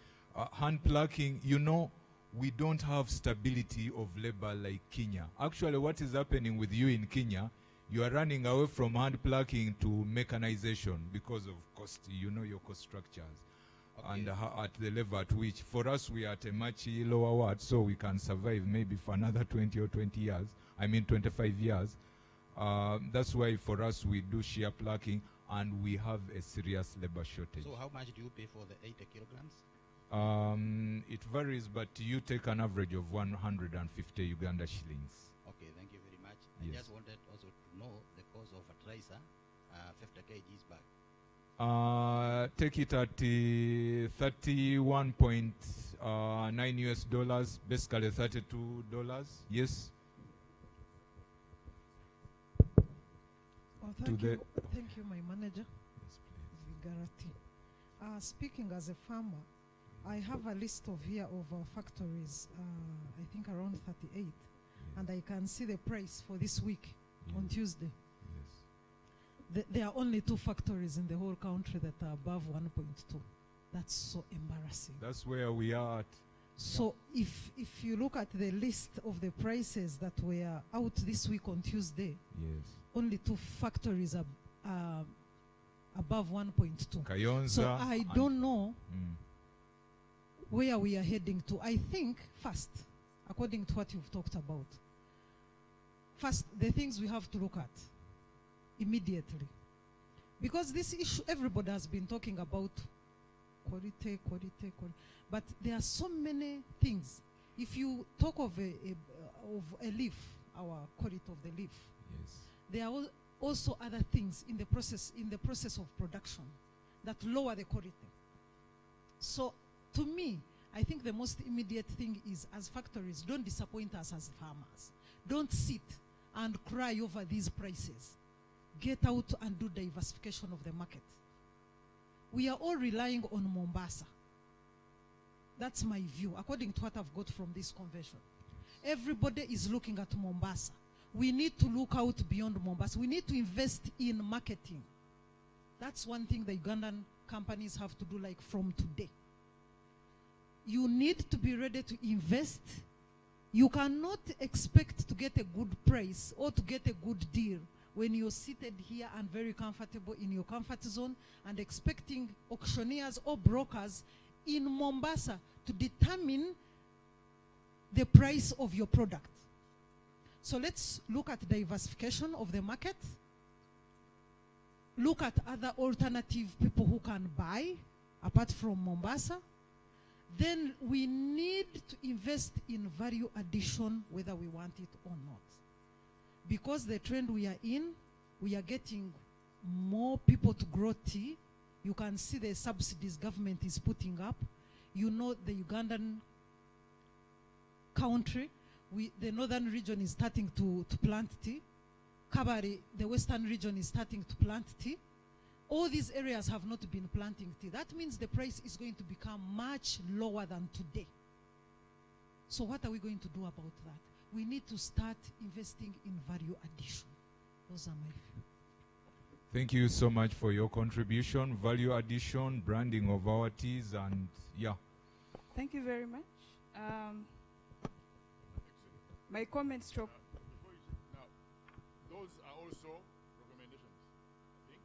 hand plucking, you know, we don't have stability of labor like Kenya. Actually, what is happening with you in Kenya, you are running away from hand plucking to mechanization because of cost, you know, your cost structures. Okay. And at the level at which, for us, we are at a much lower word, so we can survive maybe for another 20 or 20 years. I mean, 25 years. That's why for us, we do shear plucking, and we have a serious labor shortage. So how much do you pay for the 80 kilograms? It varies, but you take an average of 150 Uganda shillings. Okay, thank you very much. Yes. I just wanted also to know the cost of fertilizer, 50 kgs bag. Take it at $31.9 US, basically $32. Yes. Oh, thank you, my manager. Yes, please. Vigarati. Speaking as a farmer, I have a list of here of factories, I think around 38, and I can see the price for this week on Tuesday. There are only 2 factories in the whole country that are above 1.2. That's so embarrassing. That's where we are at. So if you look at the list of the prices that were out this week on Tuesday, yes, only 2 factories are above 1.2. Kayonza. So I don't know where we are heading to. I think first, according to what you've talked about, first the things we have to look at immediately, because this issue everybody has been talking about quality, but there are so many things. If you talk of a leaf, our quality of the leaf, yes, there are also other things in the process of production that lower the quality. So to me, I think the most immediate thing is, as factories, don't disappoint us as farmers. Don't sit and cry over these prices. Get out and do diversification of the market. We are all relying on Mombasa. That's my view, according to what I've got from this convention. Everybody is looking at Mombasa. We need to look out beyond Mombasa. We need to invest in marketing. That's one thing the Ugandan companies have to do, like from today. You need to be ready to invest. You cannot expect to get a good price or to get a good deal when you're seated here and very comfortable in your comfort zone and expecting auctioneers or brokers in Mombasa to determine the price of your product. So let's look at diversification of the market. Look at other alternative people who can buy apart from Mombasa. Then we need to invest in value addition whether we want it or not. Because the trend we are in, we are getting more people to grow tea. You can see the subsidies government is putting up. You know the Ugandan country, the northern region is starting to plant tea. Kabari, the western region is starting to plant tea. All these areas have not been planting tea. That means the price is going to become much lower than today. So what are we going to do about that? We need to start investing in value addition. Those are my views. Thank you so much for your contribution. Value addition, branding of our teas, and yeah. Thank you very much. My comment stroke. Now, those are also recommendations, I think.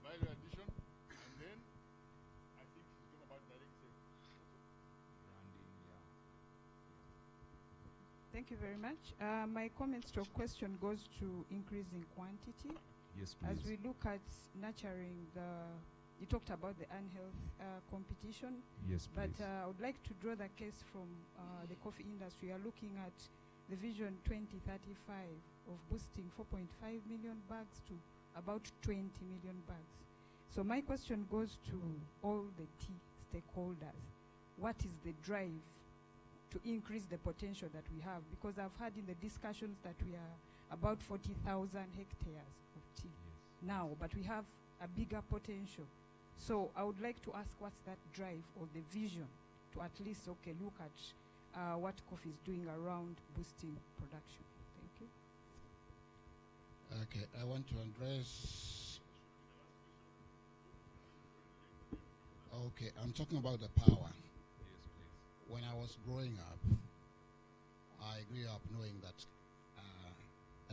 Value addition, and then I think she's talking about direct sales. Branding, yeah. Thank you very much. My comment stroke question goes to increasing quantity. Yes, please. As we look at nurturing you talked about the unhealth competition. Yes, please. But I would like to draw the case from the coffee industry. We are looking at the Vision 2035 of boosting 4.5 million bags to about 20 million bags. So my question goes to all the tea stakeholders. What is the drive to increase the potential that we have? Because I've heard in the discussions that we are about 40,000 hectares of tea now, but we have a bigger potential. So I would like to ask, what's that drive or the vision to at least, okay, look at what coffee is doing around boosting production? Thank you. Okay, I want to address. Okay, I'm talking about the power. Yes, please. When I was growing up, I grew up knowing that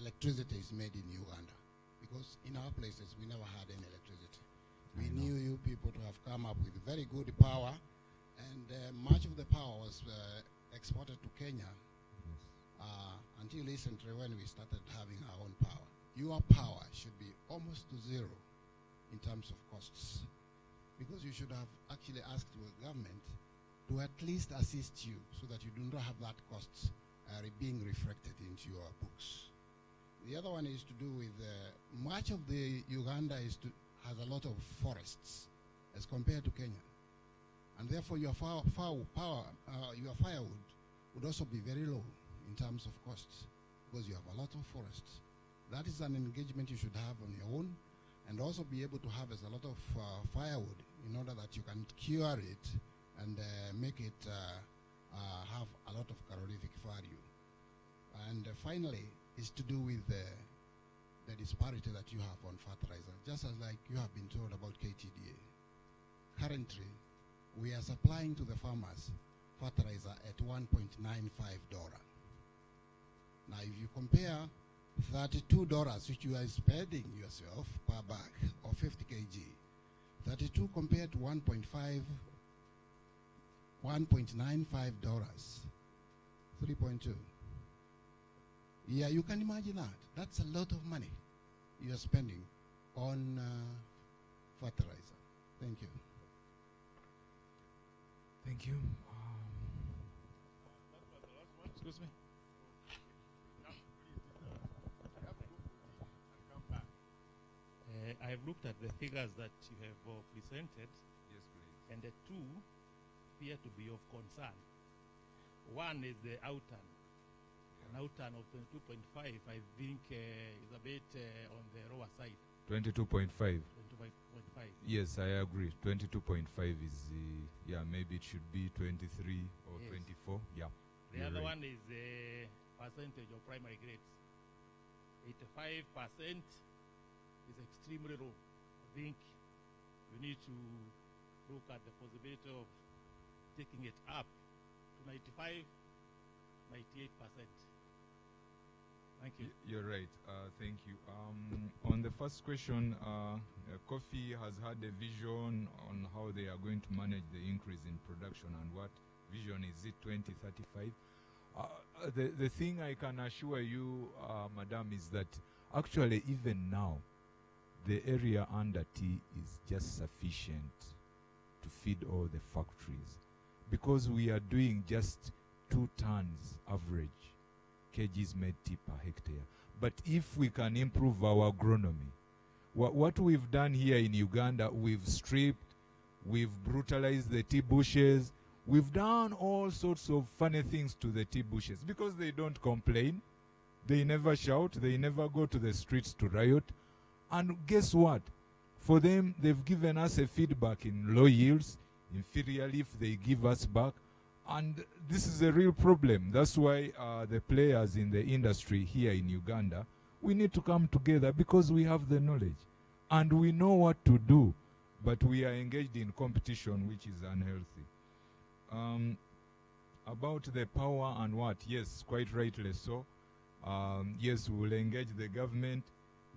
electricity is made in Uganda, because in our places we never had any electricity. We knew you people to have come up with very good power, and much of the power was exported to Kenya until recently when we started having our own power. Your power should be almost to zero in terms of costs, because you should have actually asked your government to at least assist you so that you do not have that costs being reflected into your books. The other one is to do with much of the Uganda has a lot of forests as compared to Kenya, and therefore your your firewood would also be very low in terms of costs because you have a lot of forests. That is an engagement you should have on your own, and also be able to harvest a lot of firewood in order that you can cure it and make it have a lot of calorific value. And finally, is to do with the disparity that you have on fertilizer. Just as like you have been told about KTDA. Currently, we are supplying to the farmers fertilizer at $1.95. Now, if you compare $32, which you are spending yourself per bag of 50 kg, 32 compared to $1.95, 3.2. Yeah, you can imagine that. That's a lot of money you are spending on fertilizer. Thank you. Thank you. Excuse me. I've looked at the figures that you have presented. Yes, please. And the two appear to be of concern. One is the outturn. An outturn of 22.5, I think, is a bit on the lower side. 22.5. 22.5. Yes, I agree. 22.5 is, yeah, maybe it should be 23 or Yes. 24. Yeah. The you're other right. one is the percentage of primary grades. 85% is extremely low. I think we need to look at the possibility of taking it up to 95, 98%. Thank you. You're right. Thank you. On the first question, Coffee has had a vision on how they are going to manage the increase in production, and what vision is it 2035? The thing I can assure you, madam, is that actually even now, the area under T is just sufficient to feed all the factories, because we are doing just 2 tons average kgs made tea per hectare. But if we can improve our agronomy, what we've done here in Uganda, we've stripped, we've brutalized the tea bushes, we've done all sorts of funny things to the tea bushes because they don't complain, they never shout, they never go to the streets to riot. And guess what? For them, they've given us a feedback in low yields, inferior leaf they give us back. And this is a real problem. That's why the players in the industry here in Uganda, we need to come together because we have the knowledge and we know what to do, but we are engaged in competition which is unhealthy. About the power and what? Yes, quite rightly so. Yes, we will engage the government.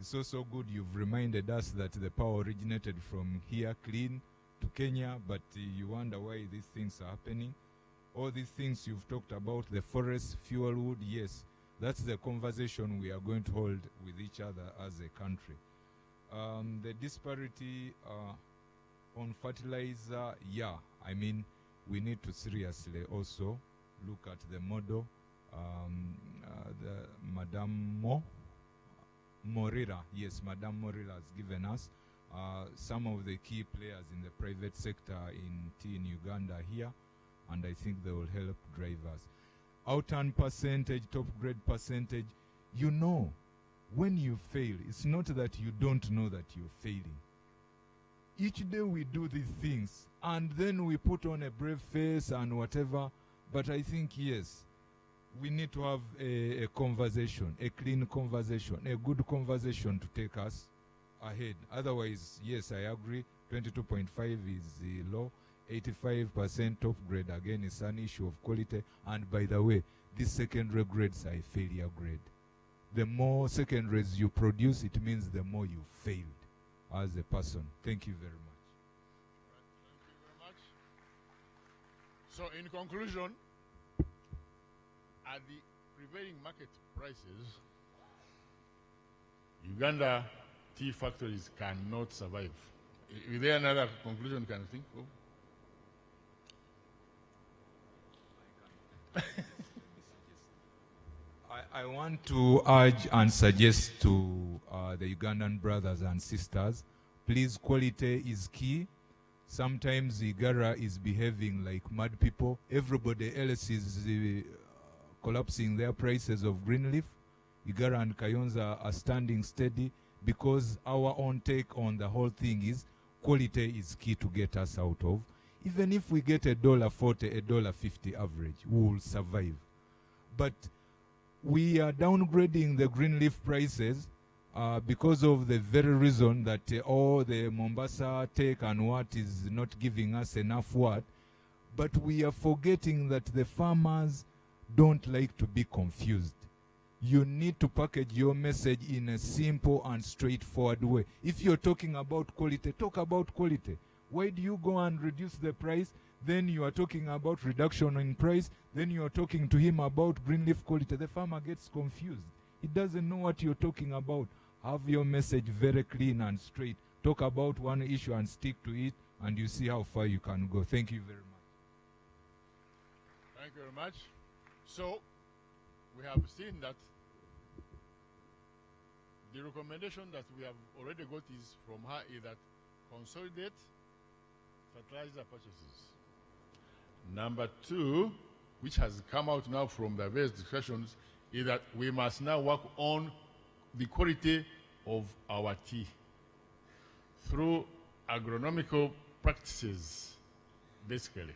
It's also good you've reminded us that the power originated from here, clean, to Kenya, but you wonder why these things are happening. All these things you've talked about, the forest, fuel wood, yes, that's the conversation we are going to hold with each other as a country. The disparity on fertilizer, yeah, I mean, we need to seriously also look at the model. Madame Morira, yes, Madame Morira has given us some of the key players in the private sector in tea in Uganda here, and I think they will help drive us. Out-turn percentage, top grade percentage, you know, when you fail, it's not that you don't know that you're failing. Each day we do these things, and then we put on a brave face and whatever, but I think, yes, we need to have a conversation, a clean conversation, a good conversation to take us ahead. Otherwise, yes, I agree, 22.5 is low. 85% top grade, again, is an issue of quality. And by the way, these secondary grades are a failure grade. The more secondaries you produce, it means the more you failed as a person. Thank you very much. Thank you very much. So in conclusion, at the prevailing market prices, Uganda tea factories cannot survive. Is there another conclusion you can think of? I want to urge and suggest to the Ugandan brothers and sisters, please, quality is key. Sometimes Igara is behaving like mad people. Everybody else is collapsing their prices of green leaf. Igara and Kayonza are standing steady because our own take on the whole thing is quality is key to get us out of. Even if we get $1.40, $1.50 average, we will survive. But we are downgrading the green leaf prices because of the very reason that all the Mombasa take and what is not giving us enough what. But we are forgetting that the farmers don't like to be confused. You need to package your message in a simple and straightforward way. If you're talking about quality, talk about quality. Why do you go and reduce the price? Then you are talking about reduction in price. Then you are talking to him about green leaf quality. The farmer gets confused. He doesn't know what you're talking about. Have your message very clean and straight. Talk about one issue and stick to it, and you see how far you can go. Thank you very much. Thank you very much. So, we have seen that the recommendation that we have already got is from her is that consolidate fertilizer purchases. Number two, which has come out now from the various discussions, is that we must now work on the quality of our tea through agronomical practices, basically.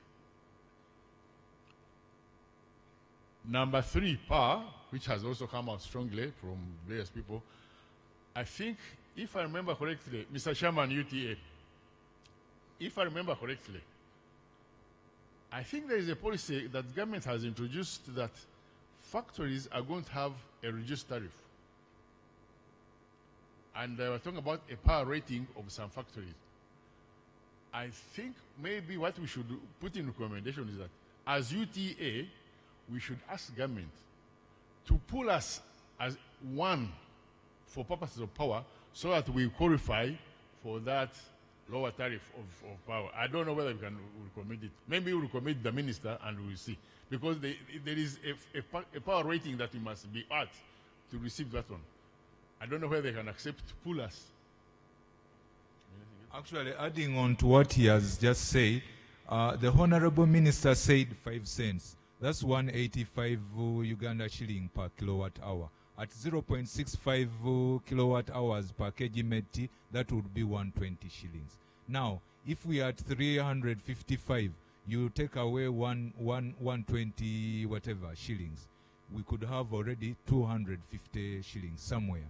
Number three, power, which has also come out strongly from various people. I think, if I remember correctly, Mr. Chairman, UTA, if I remember correctly, I think there is a policy that the government has introduced that factories are going to have a reduced tariff. And they were talking about a power rating of some factories. I think maybe what we should put in recommendation is that as UTA, we should ask government to pull us as one for purposes of power so that we qualify for that lower tariff of power. I don't know whether we can recommend it. Maybe we'll recommend the minister and we'll see. Because there is a power rating that we must be at to receive that one. I don't know whether they can accept to pull us. Actually, adding on to what he has just said, the Honorable Minister said 5 cents. That's 185 Uganda shilling per kilowatt hour. At 0.65 kilowatt hours per kg MET, that would be 120 shillings. Now, if we are at 355, you take away 120 whatever shillings, we could have already 250 shillings somewhere.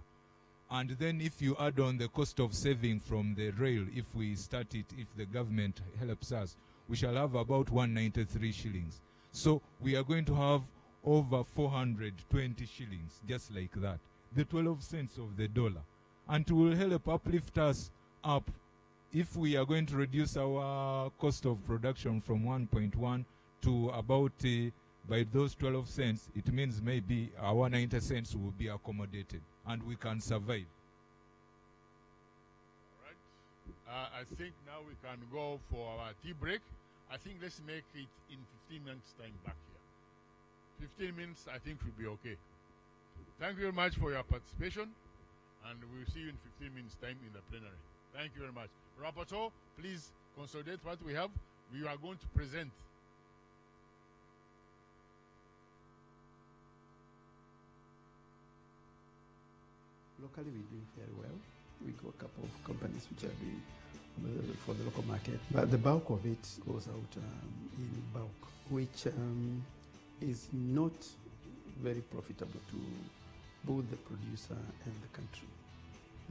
And then if you add on the cost of saving from the rail, if we start it, if the government helps us, we shall have about 193 shillings. So we are going to have over 420 shillings, just like that. The 12 cents of the dollar. And it will help uplift us up. If we are going to reduce our cost of production from 1.1 to about, by those 12 cents, it means maybe our 90 cents will be accommodated and we can survive. All right. I think now we can go for our tea break. I think let's make it in 15 minutes time back here. 15 minutes, I think, should be okay. Thank you very much for your participation, and we'll see you in 15 minutes time in the plenary. Thank you very much. Rapporteur, please consolidate what we have. We are going to present. Locally, we're doing very well. We got a couple of companies which are doing for the local market, but the bulk of it goes out in bulk, which is not very profitable to both the producer and the country.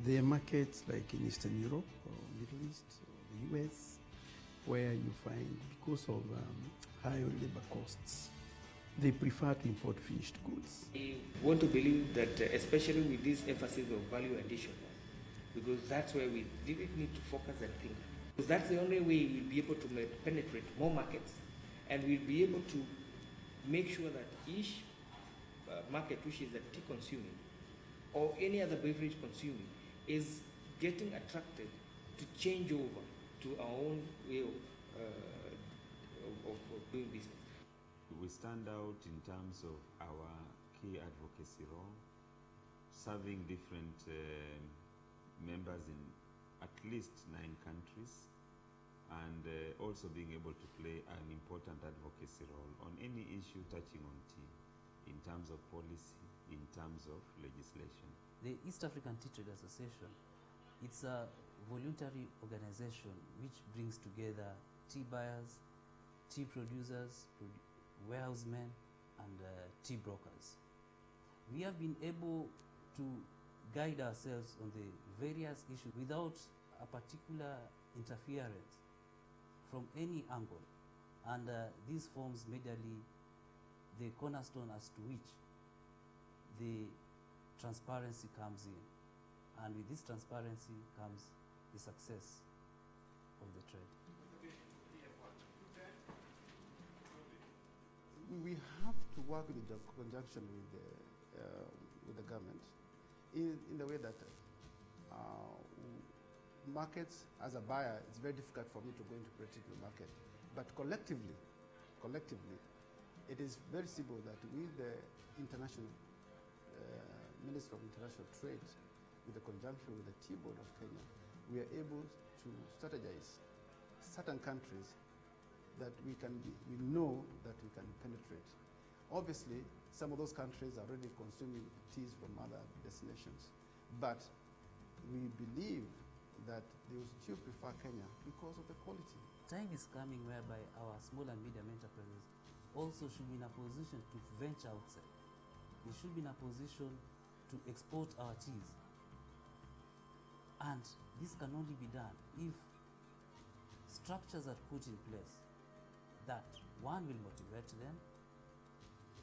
There are markets like in Eastern Europe or Middle East or the US where you find, because of high labor costs, they prefer to import finished goods. I want to believe that, especially with this emphasis of value addition, because that's where we really need to focus and think. Because that's the only way we'll be able to penetrate more markets, and we'll be able to make sure that each market which is a tea consuming or any other beverage consuming is getting attracted to change over to our own way of doing business. We stand out in terms of our key advocacy role, serving different members in at least 9 countries, and also being able to play an important advocacy role on any issue touching on tea, in terms of policy, in terms of legislation. The East African Tea Trade Association, it's a voluntary organization which brings together tea buyers, tea producers, warehousemen, and tea brokers. We have been able to guide ourselves on the various issues without a particular interference from any angle, and this forms majorly the cornerstone as to which the transparency comes in, and with this transparency comes the success of the trade. We have to work in conjunction with the government in the way that markets, as a buyer, it's very difficult for me to go into a particular market. But collectively, it is very simple that with the international Minister of International Trade, with the conjunction with the Tea Board of Kenya, we are able to strategize certain countries that we know that we can penetrate. Obviously, some of those countries are already consuming teas from other destinations, but we believe that they will still prefer Kenya because of the quality. Time is coming whereby our small and medium enterprises also should be in a position to venture outside. They should be in a position to export our teas. And this can only be done if structures are put in place that, 1, will motivate them,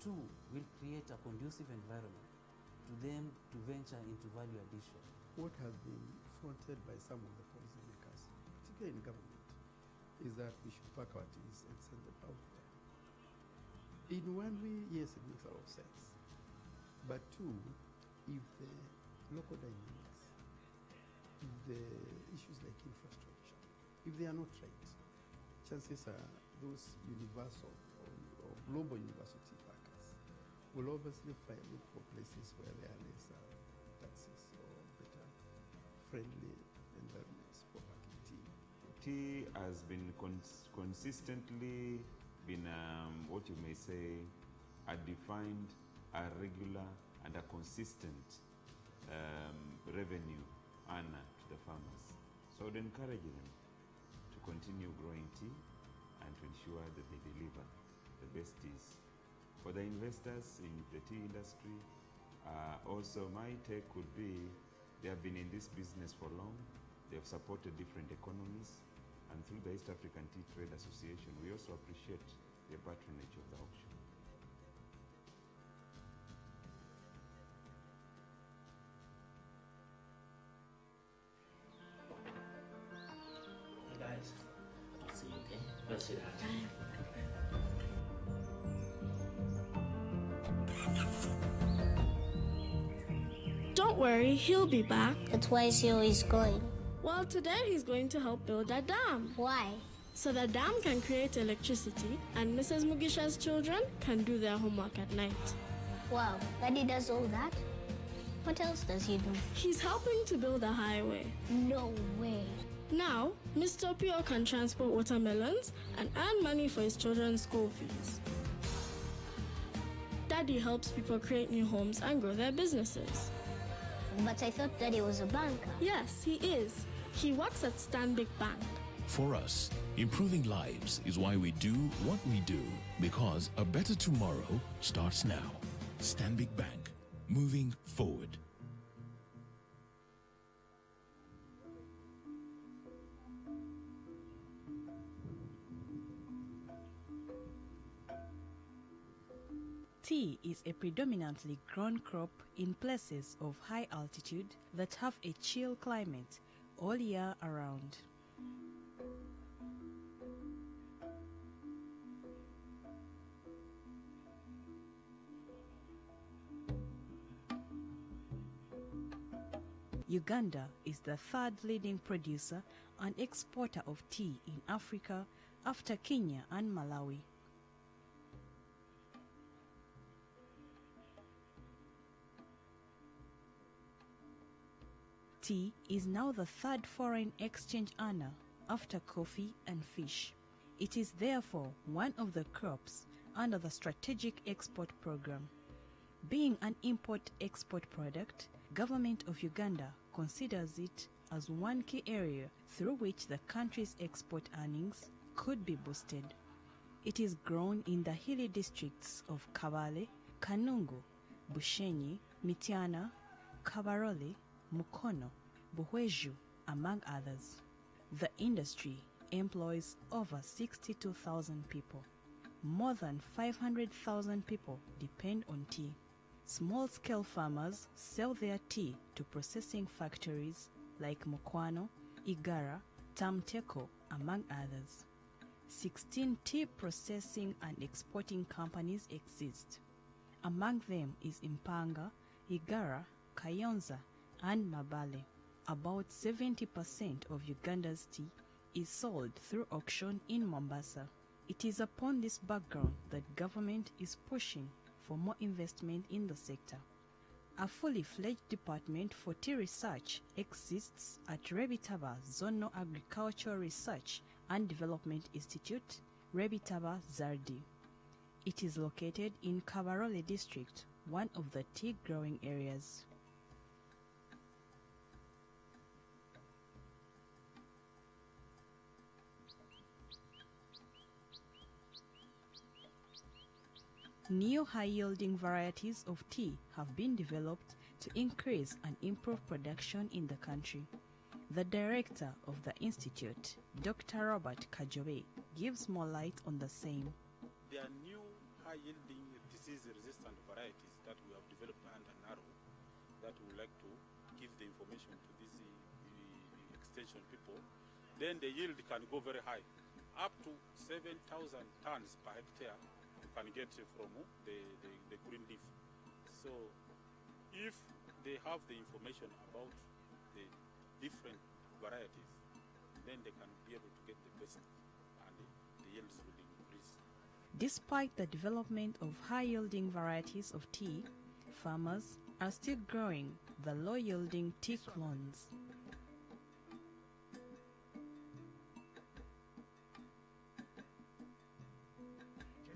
2, will create a conducive environment to them to venture into value addition. What has been fronted by some of the policymakers, particularly in government, is that we should pack our teas and send them out there. In one way, yes, it makes a lot of sense. But two, if the local dynamics, the issues like infrastructure, if they are not right, chances are those universal or global university workers will obviously look for places where there are less taxes or better friendly environments for working tea. Tea has been consistently been what you may say a defined, a regular, and a consistent revenue earner to the farmers. So I would encourage them to continue growing tea and to ensure that they deliver the best teas. For the investors in the tea industry, also my take would be they have been in this business for long, they have supported different economies, and through the East African Tea Trade Association, we also appreciate the patronage of the auction. Hey guys, I'll see you, okay? Go sit down. Don't worry, he'll be back. But why is he always going? Well, today he's going to help build a dam. Why? So the dam can create electricity and Mrs. Mugisha's children can do their homework at night. Wow, Daddy does all that? What else does he do? He's helping to build a highway. No way. Now, Mr. Pio can transport watermelons and earn money for his children's school fees. Daddy helps people create new homes and grow their businesses. But I thought Daddy was a banker. Yes, he is. He works at Stanbic Bank. For us, improving lives is why we do what we do, because a better tomorrow starts now. Stanbic Bank, moving forward. Tea is a predominantly grown crop in places of high altitude that have a chill climate all year around. Uganda is the third leading producer and exporter of tea in Africa after Kenya and Malawi. Tea is now the third foreign exchange earner after coffee and fish. It is therefore one of the crops under the Strategic Export Program. Being an import-export product, Government of Uganda considers it as one key area through which the country's export earnings could be boosted. It is grown in the hilly districts of Kabale, Kanungu, Bushenyi, Mityana, Kabarole, Mukono, Buhweju, among others. The industry employs over 62,000 people. More than 500,000 people depend on tea. Small-scale farmers sell their tea to processing factories like Mukwano, Igara, Tamteko, among others. 16 tea processing and exporting companies exist. Among them is Impanga, Igara, Kayonza, and Mabale. About 70% of Uganda's tea is sold through auction in Mombasa. It is upon this background that government is pushing for more investment in the sector. A fully fledged department for tea research exists at Rebitaba Zonal Agricultural Research and Development Institute, Rebitaba Zardi. It is located in Kabarole district, one of the tea growing areas. New high-yielding varieties of tea have been developed to increase and improve production in the country. The director of the institute, Dr. Robert Kajobe, gives more light on the same. There are new high-yielding disease-resistant varieties that we have developed under NARO that we would like to give the information to these extension people. Then the yield can go very high, up to 7,000 tons per hectare can get from the green leaf. So if they have the information about the different varieties, then they can be able to get the best and the yields will increase. Despite the development of high-yielding varieties of tea, farmers are still growing the low-yielding tea clones.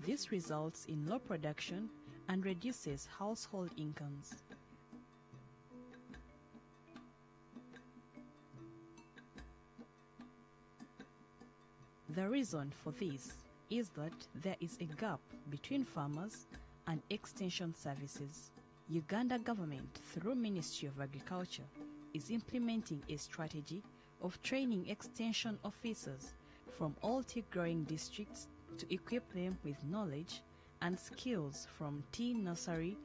This results in low production and reduces household incomes. The reason for this is that there is a gap between farmers and extension services. Uganda government, through Ministry of Agriculture, is implementing a strategy of training extension officers from all tea growing districts to equip them with knowledge and skills from tea nursery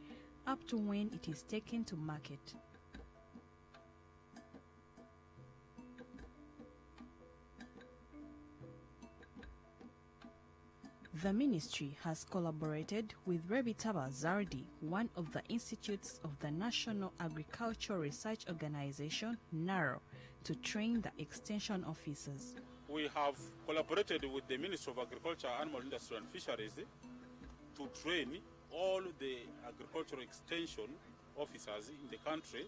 up to when it is taken to market. The ministry has collaborated with Rebitaba Zardi, one of the institutes of the National Agricultural Research Organization, NARO, to train the extension officers. We have collaborated with the Ministry of Agriculture, Animal Industry and Fisheries to train all the agricultural extension officers in the country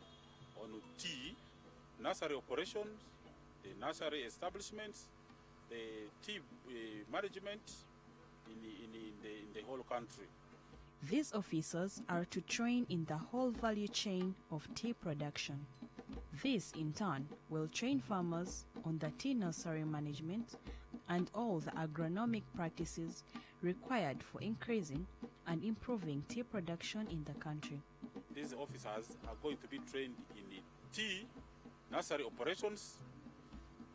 on tea, nursery operations, the nursery establishments, the tea management in the whole country. These officers are to train in the whole value chain of tea production. This, in turn, will train farmers on the tea nursery management and all the agronomic practices required for increasing and improving tea production in the country. These officers are going to be trained in tea nursery operations,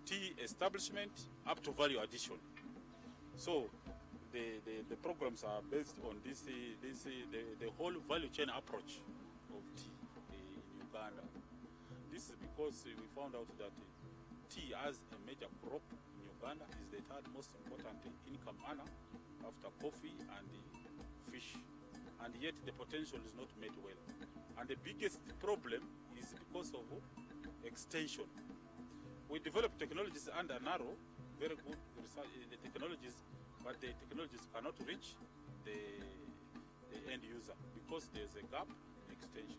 tea establishment, up to value addition. So the programs are based on the whole value chain approach of tea in Uganda. This is because we found out that tea as a major crop in Uganda is the third most important income earner after coffee and fish, and yet the potential is not made well. And the biggest problem is because of extension. We develop technologies under NARO, very good research, the technologies, but the technologies cannot reach the end user because there's a gap in extension.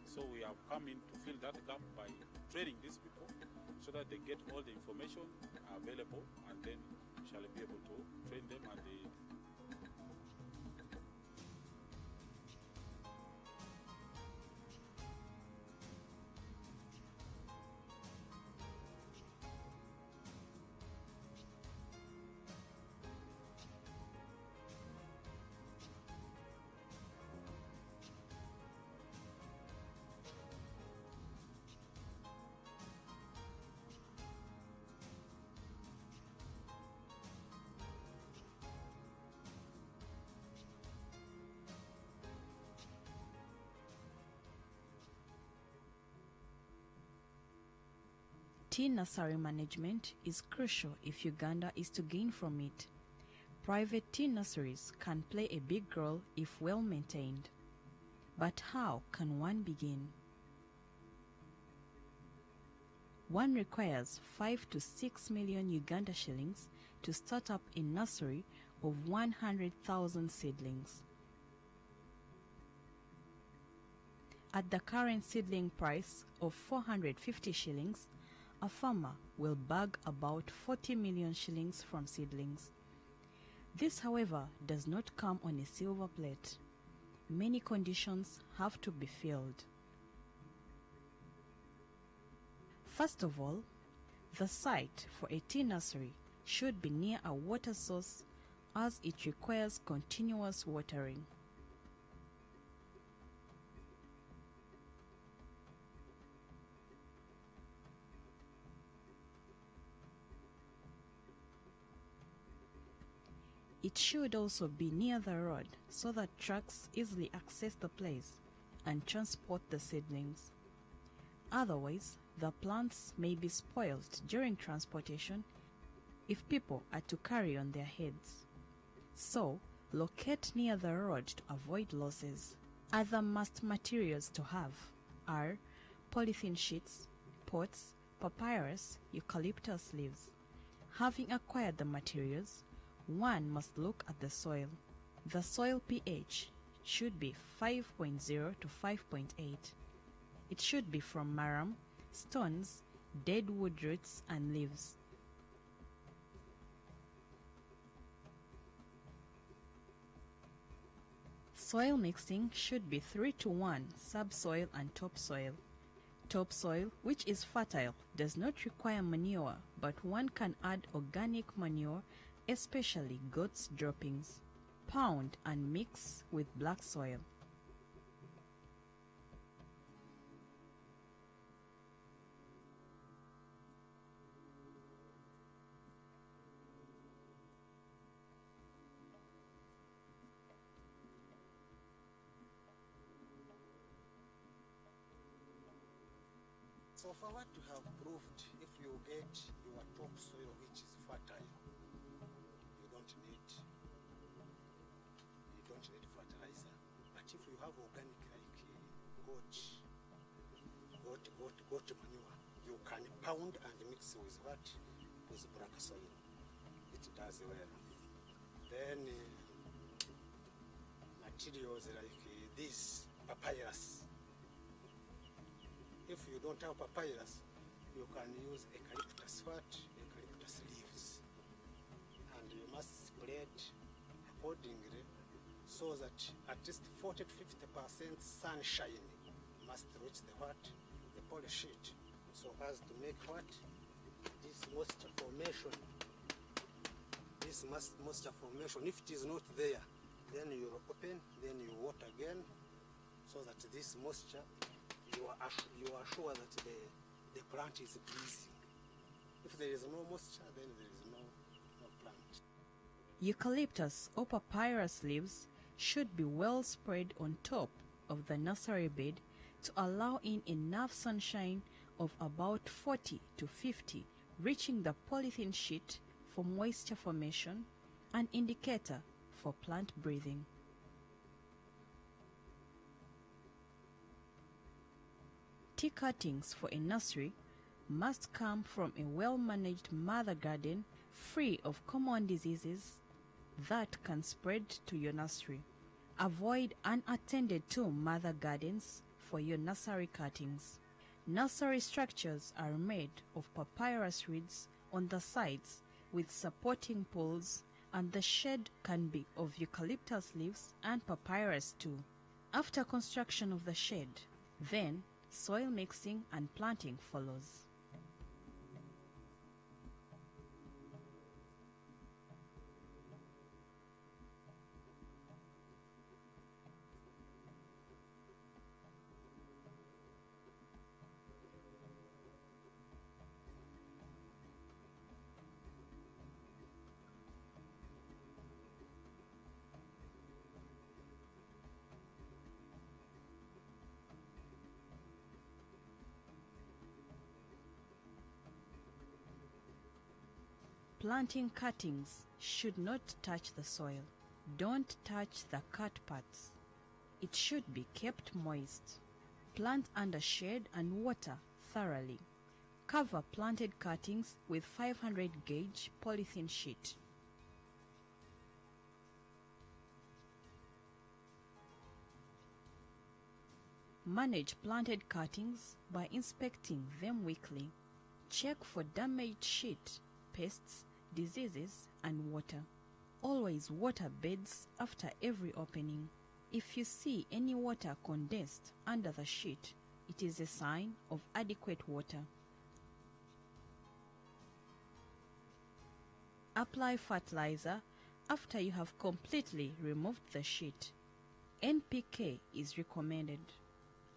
So we have come in to fill that gap by training these people so that they get all the information available, and then we shall be able to train them and they Tea nursery management is crucial if Uganda is to gain from it. Private tea nurseries can play a big role if well maintained. But how can one begin? One requires 5 to 6 million Uganda shillings to start up a nursery of 100,000 seedlings. At the current seedling price of 450 shillings, a farmer will bag about 40 million shillings from seedlings. This, however, does not come on a silver plate. Many conditions have to be filled. First of all, the site for a tea nursery should be near a water source, as it requires continuous watering. It should also be near the road so that trucks easily access the place and transport the seedlings. Otherwise, the plants may be spoiled during transportation if people are to carry on their heads. So, Locate near the road to avoid losses. Other must materials to have are polythene sheets, pots, papyrus, eucalyptus leaves. Having acquired the materials, one must look at the soil. The soil pH should be 5.0 to 5.8. It should be from marram, stones, dead wood roots and leaves. Soil mixing should be 3:1 subsoil and topsoil. Topsoil, which is fertile, does not require manure, but one can add organic manure, especially goat's droppings. Pound and mix with black soil. So for what you have proved, if you get your topsoil which is fertile, you don't need fertilizer. But if you have organic like goat manure, you can pound and mix with what? With black soil. It does well. Then materials like this papyrus. If you don't have papyrus, you can use eucalyptus leaves. And you must spread accordingly so that at least 40 to 50% sunshine must reach the poly sheet, so as to make what? This moisture formation. This moisture formation, if it is not there, then you open, then you water again, so that this moisture, you are sure that the plant is breathing. If there is no moisture, then there is no plant. Eucalyptus or papyrus leaves should be well spread on top of the nursery bed to allow in enough sunshine of about 40 to 50, reaching the polythene sheet for moisture formation, an indicator for plant breathing. Tea cuttings for a nursery must come from a well-managed mother garden free of common diseases that can spread to your nursery. Avoid unattended to mother gardens for your nursery cuttings. Nursery structures are made of papyrus reeds on the sides with supporting poles, and the shade can be of eucalyptus leaves and papyrus too. After construction of the shade, then soil mixing and planting follows. Planting cuttings should not touch the soil. Don't touch the cut parts. It should be kept moist. Plant under shade and water thoroughly. Cover planted cuttings with 500 gauge polythene sheet. Manage planted cuttings by inspecting them weekly. Check for damaged sheet, pests, diseases, and water. Always water beds after every opening. If you see any water condensed under the sheet, it is a sign of adequate water. Apply fertilizer after you have completely removed the sheet. NPK is recommended.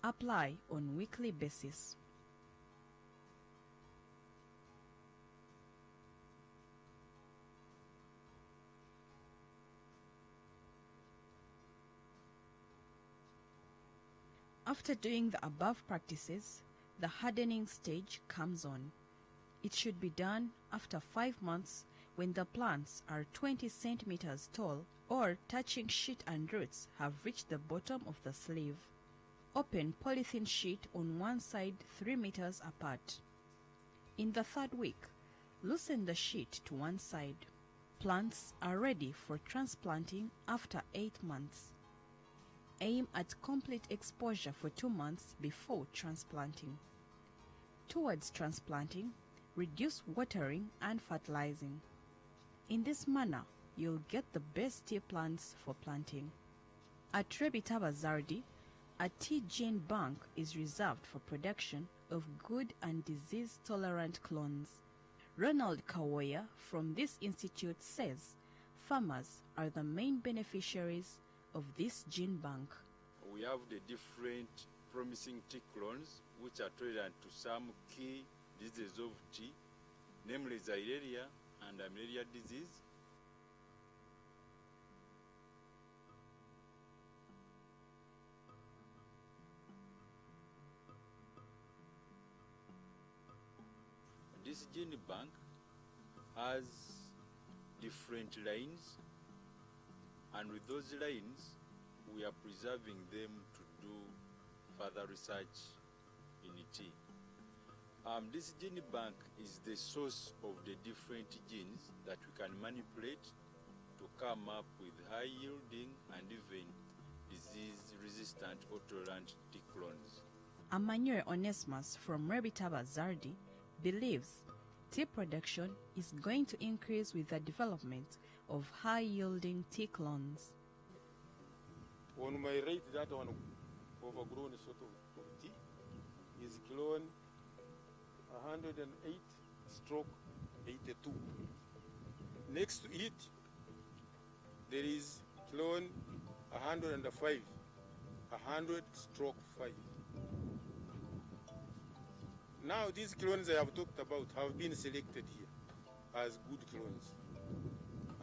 Apply on weekly basis. After doing the above practices, the hardening stage comes on. It should be done after 5 months when the plants are 20 centimeters tall or touching sheet and roots have reached the bottom of the sleeve. Open polythene sheet on one side 3 meters apart. In the third week, loosen the sheet to one side. Plants are ready for transplanting after 8 months. Aim at complete exposure for 2 months before transplanting. Towards transplanting, reduce watering and fertilizing. In this manner, you'll get the best tea plants for planting. At Rebitaba Zardi, a tea gene bank is reserved for production of good and disease-tolerant clones. Ronald Kawoya from this institute says farmers are the main beneficiaries of this gene bank. We have the different promising tea clones which are tolerant to some key diseases of tea, namely Xylella and malaria disease. This gene bank has different lines, and with those lines we are preserving them to do further research in tea. This gene bank is the source of the different genes that we can manipulate to come up with high yielding and even disease resistant or tolerant tea clones. Emmanuel Onesmus from Rebitaba Zardi believes tea production is going to increase with the development of high-yielding tea clones. On my right, that one overgrown sort of tea is clone 108/82. Next to it, there is clone 105, 100/5. Now these clones I have talked about have been selected here as good clones.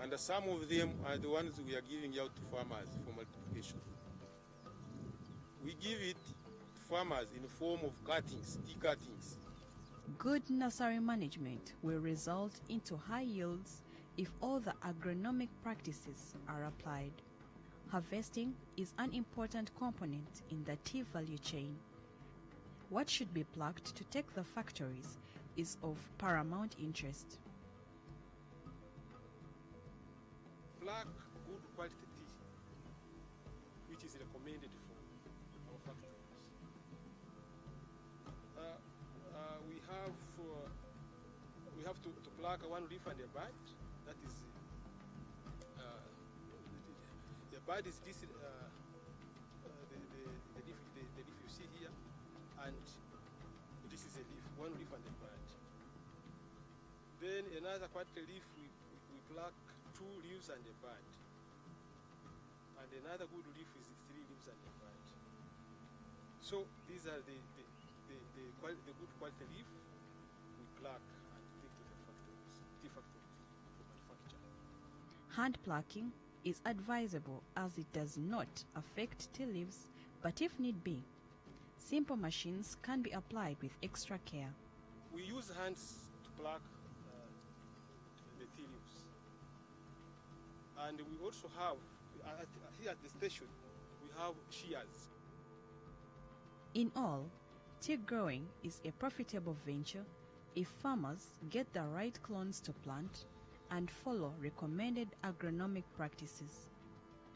And some of them are the ones we are giving out to farmers for multiplication. We give it to farmers in the form of cuttings, tea cuttings. Good nursery management will result into high yields if all the agronomic practices are applied. Harvesting is an important component in the tea value chain. What should be plucked to take the factories is of paramount interest. Pluck good quality tea, which is recommended for our factories. We have to pluck one leaf and a bud. That is the bud is this the leaf you see here, and this is a leaf, one leaf and a bud. Then another quality leaf we pluck 2 leaves and a bud, and another good leaf is 3 leaves and a bud. So these are the good quality leaf we pluck and take to the factories, tea factories for manufacture. Hand plucking is advisable as it does not affect tea leaves, but if need be, simple machines can be applied with extra care. We use hands to pluck the tea leaves. And we also have, here at the station, we have shears. In all, tea growing is a profitable venture if farmers get the right clones to plant and follow recommended agronomic practices.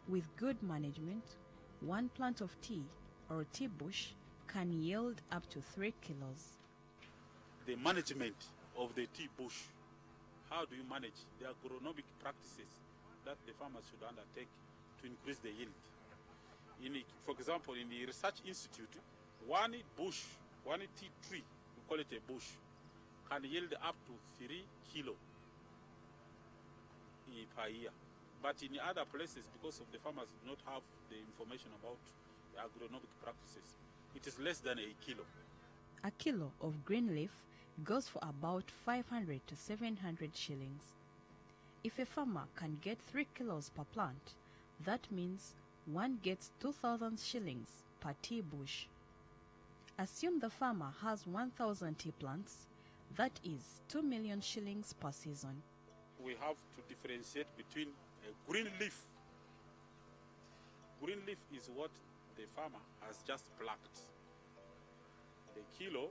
With good management, 1 plant of tea or tea bush can yield up to 3 kilos. The management of the tea bush, how do you manage the agronomic practices that the farmers should undertake to increase the yield? For example, in the research institute, 1 bush, 1 tea tree, we call it a bush, can yield up to 3 kilo per year. But in other places, because of the farmers do not have the information about the agronomic practices, it is less than 1 kilo. A kilo of green leaf goes for about 500 to 700 shillings. If a farmer can get 3 kilos per plant, that means one gets 2,000 shillings per tea bush. Assume the farmer has 1,000 tea plants, that is 2 million shillings per season. We have to differentiate between a green leaf green leaf is what the farmer has just plucked. The kilo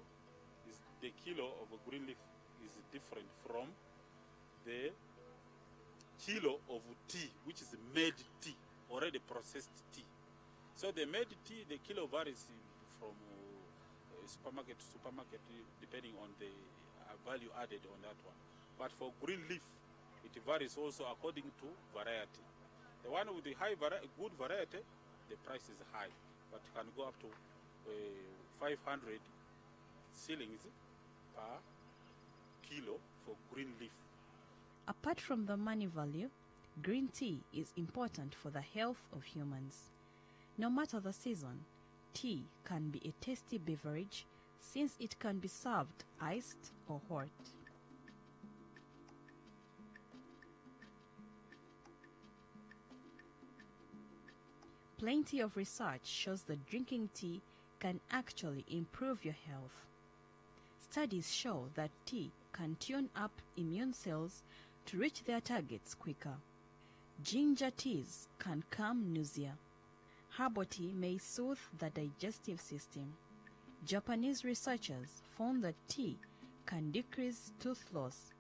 of a green leaf is different from the kilo of tea, which is made tea, already processed tea. So the made tea, the kilo varies from supermarket to supermarket depending on the value added on that one. But for green leaf, it varies also according to variety. The one with the good variety, the price is high, but can go up to 500 shillings per kilo for green leaf. Apart from the money value, green tea is important for the health of humans. No matter the season, tea can be a tasty beverage since it can be served iced or hot. Plenty of research shows that drinking tea can actually improve your health. Studies show that tea can tune up immune cells to reach their targets quicker. Ginger teas can calm nausea. Herbal tea may soothe the digestive system. Japanese researchers found that tea can decrease tooth loss.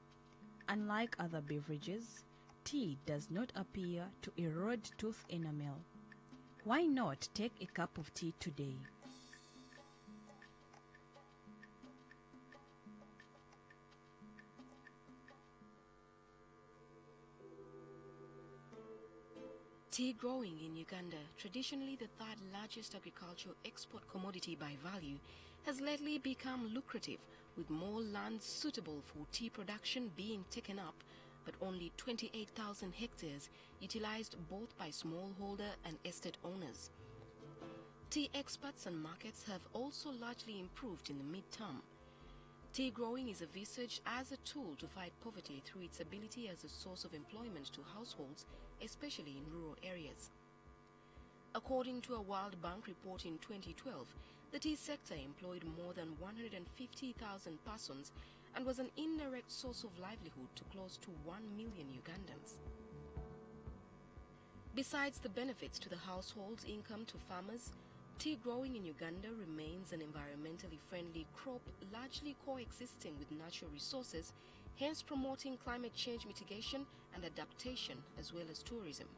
Unlike other beverages, tea does not appear to erode tooth enamel. Why not take a cup of tea today? Tea growing in Uganda, traditionally the third largest agricultural export commodity by value, has lately become lucrative, with more land suitable for tea production being taken up, but only 28,000 hectares utilized both by smallholder and estate owners. Tea exports and markets have also largely improved in the mid-term. Tea growing is envisaged as a tool to fight poverty through its ability as a source of employment to households, especially in rural areas. According to a World Bank report in 2012, the tea sector employed more than 150,000 persons and was an indirect source of livelihood to close to 1 million Ugandans. Besides the benefits to the household's income to farmers, tea growing in Uganda remains an environmentally friendly crop, largely coexisting with natural resources, hence promoting climate change mitigation and adaptation as well as tourism.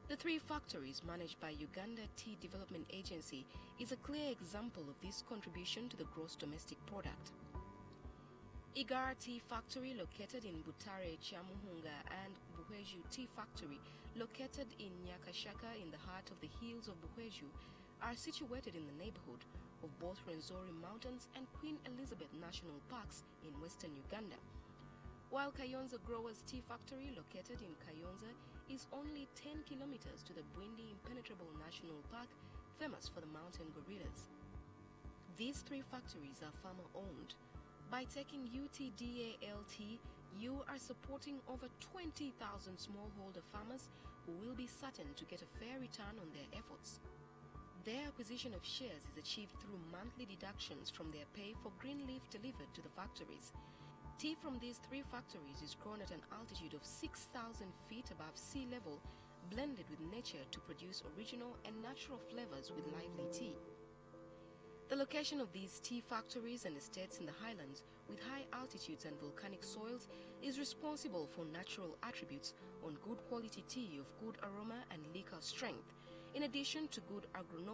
The 3 factories managed by Uganda Tea Development Agency is a clear example of this contribution to the gross domestic product. Igara Tea Factory, located in Butare, Chamuhunga, and Buhweju Tea Factory, located in Nyakashaka in the heart of the hills of Buhweju, are situated in the neighborhood of both Rwenzori Mountains and Queen Elizabeth National Parks in western Uganda. While Kayonza Growers Tea Factory, located in Kayonza, is only 10 kilometers to the Bwindi Impenetrable National Park, famous for the mountain gorillas. These 3 factories are farmer-owned. By taking UTDALT, you are supporting over 20,000 smallholder farmers who will be certain to get a fair return on their efforts. Their acquisition of shares is achieved through monthly deductions from their pay for green leaf delivered to the factories. Tea from these 3 factories is grown at an altitude of 6,000 feet above sea level, blended with nature to produce original and natural flavors with lively tea. The location of these tea factories and estates in the highlands with high altitudes and volcanic soils is responsible for natural attributes on good quality tea of good aroma and liquor strength, in addition to good agronomic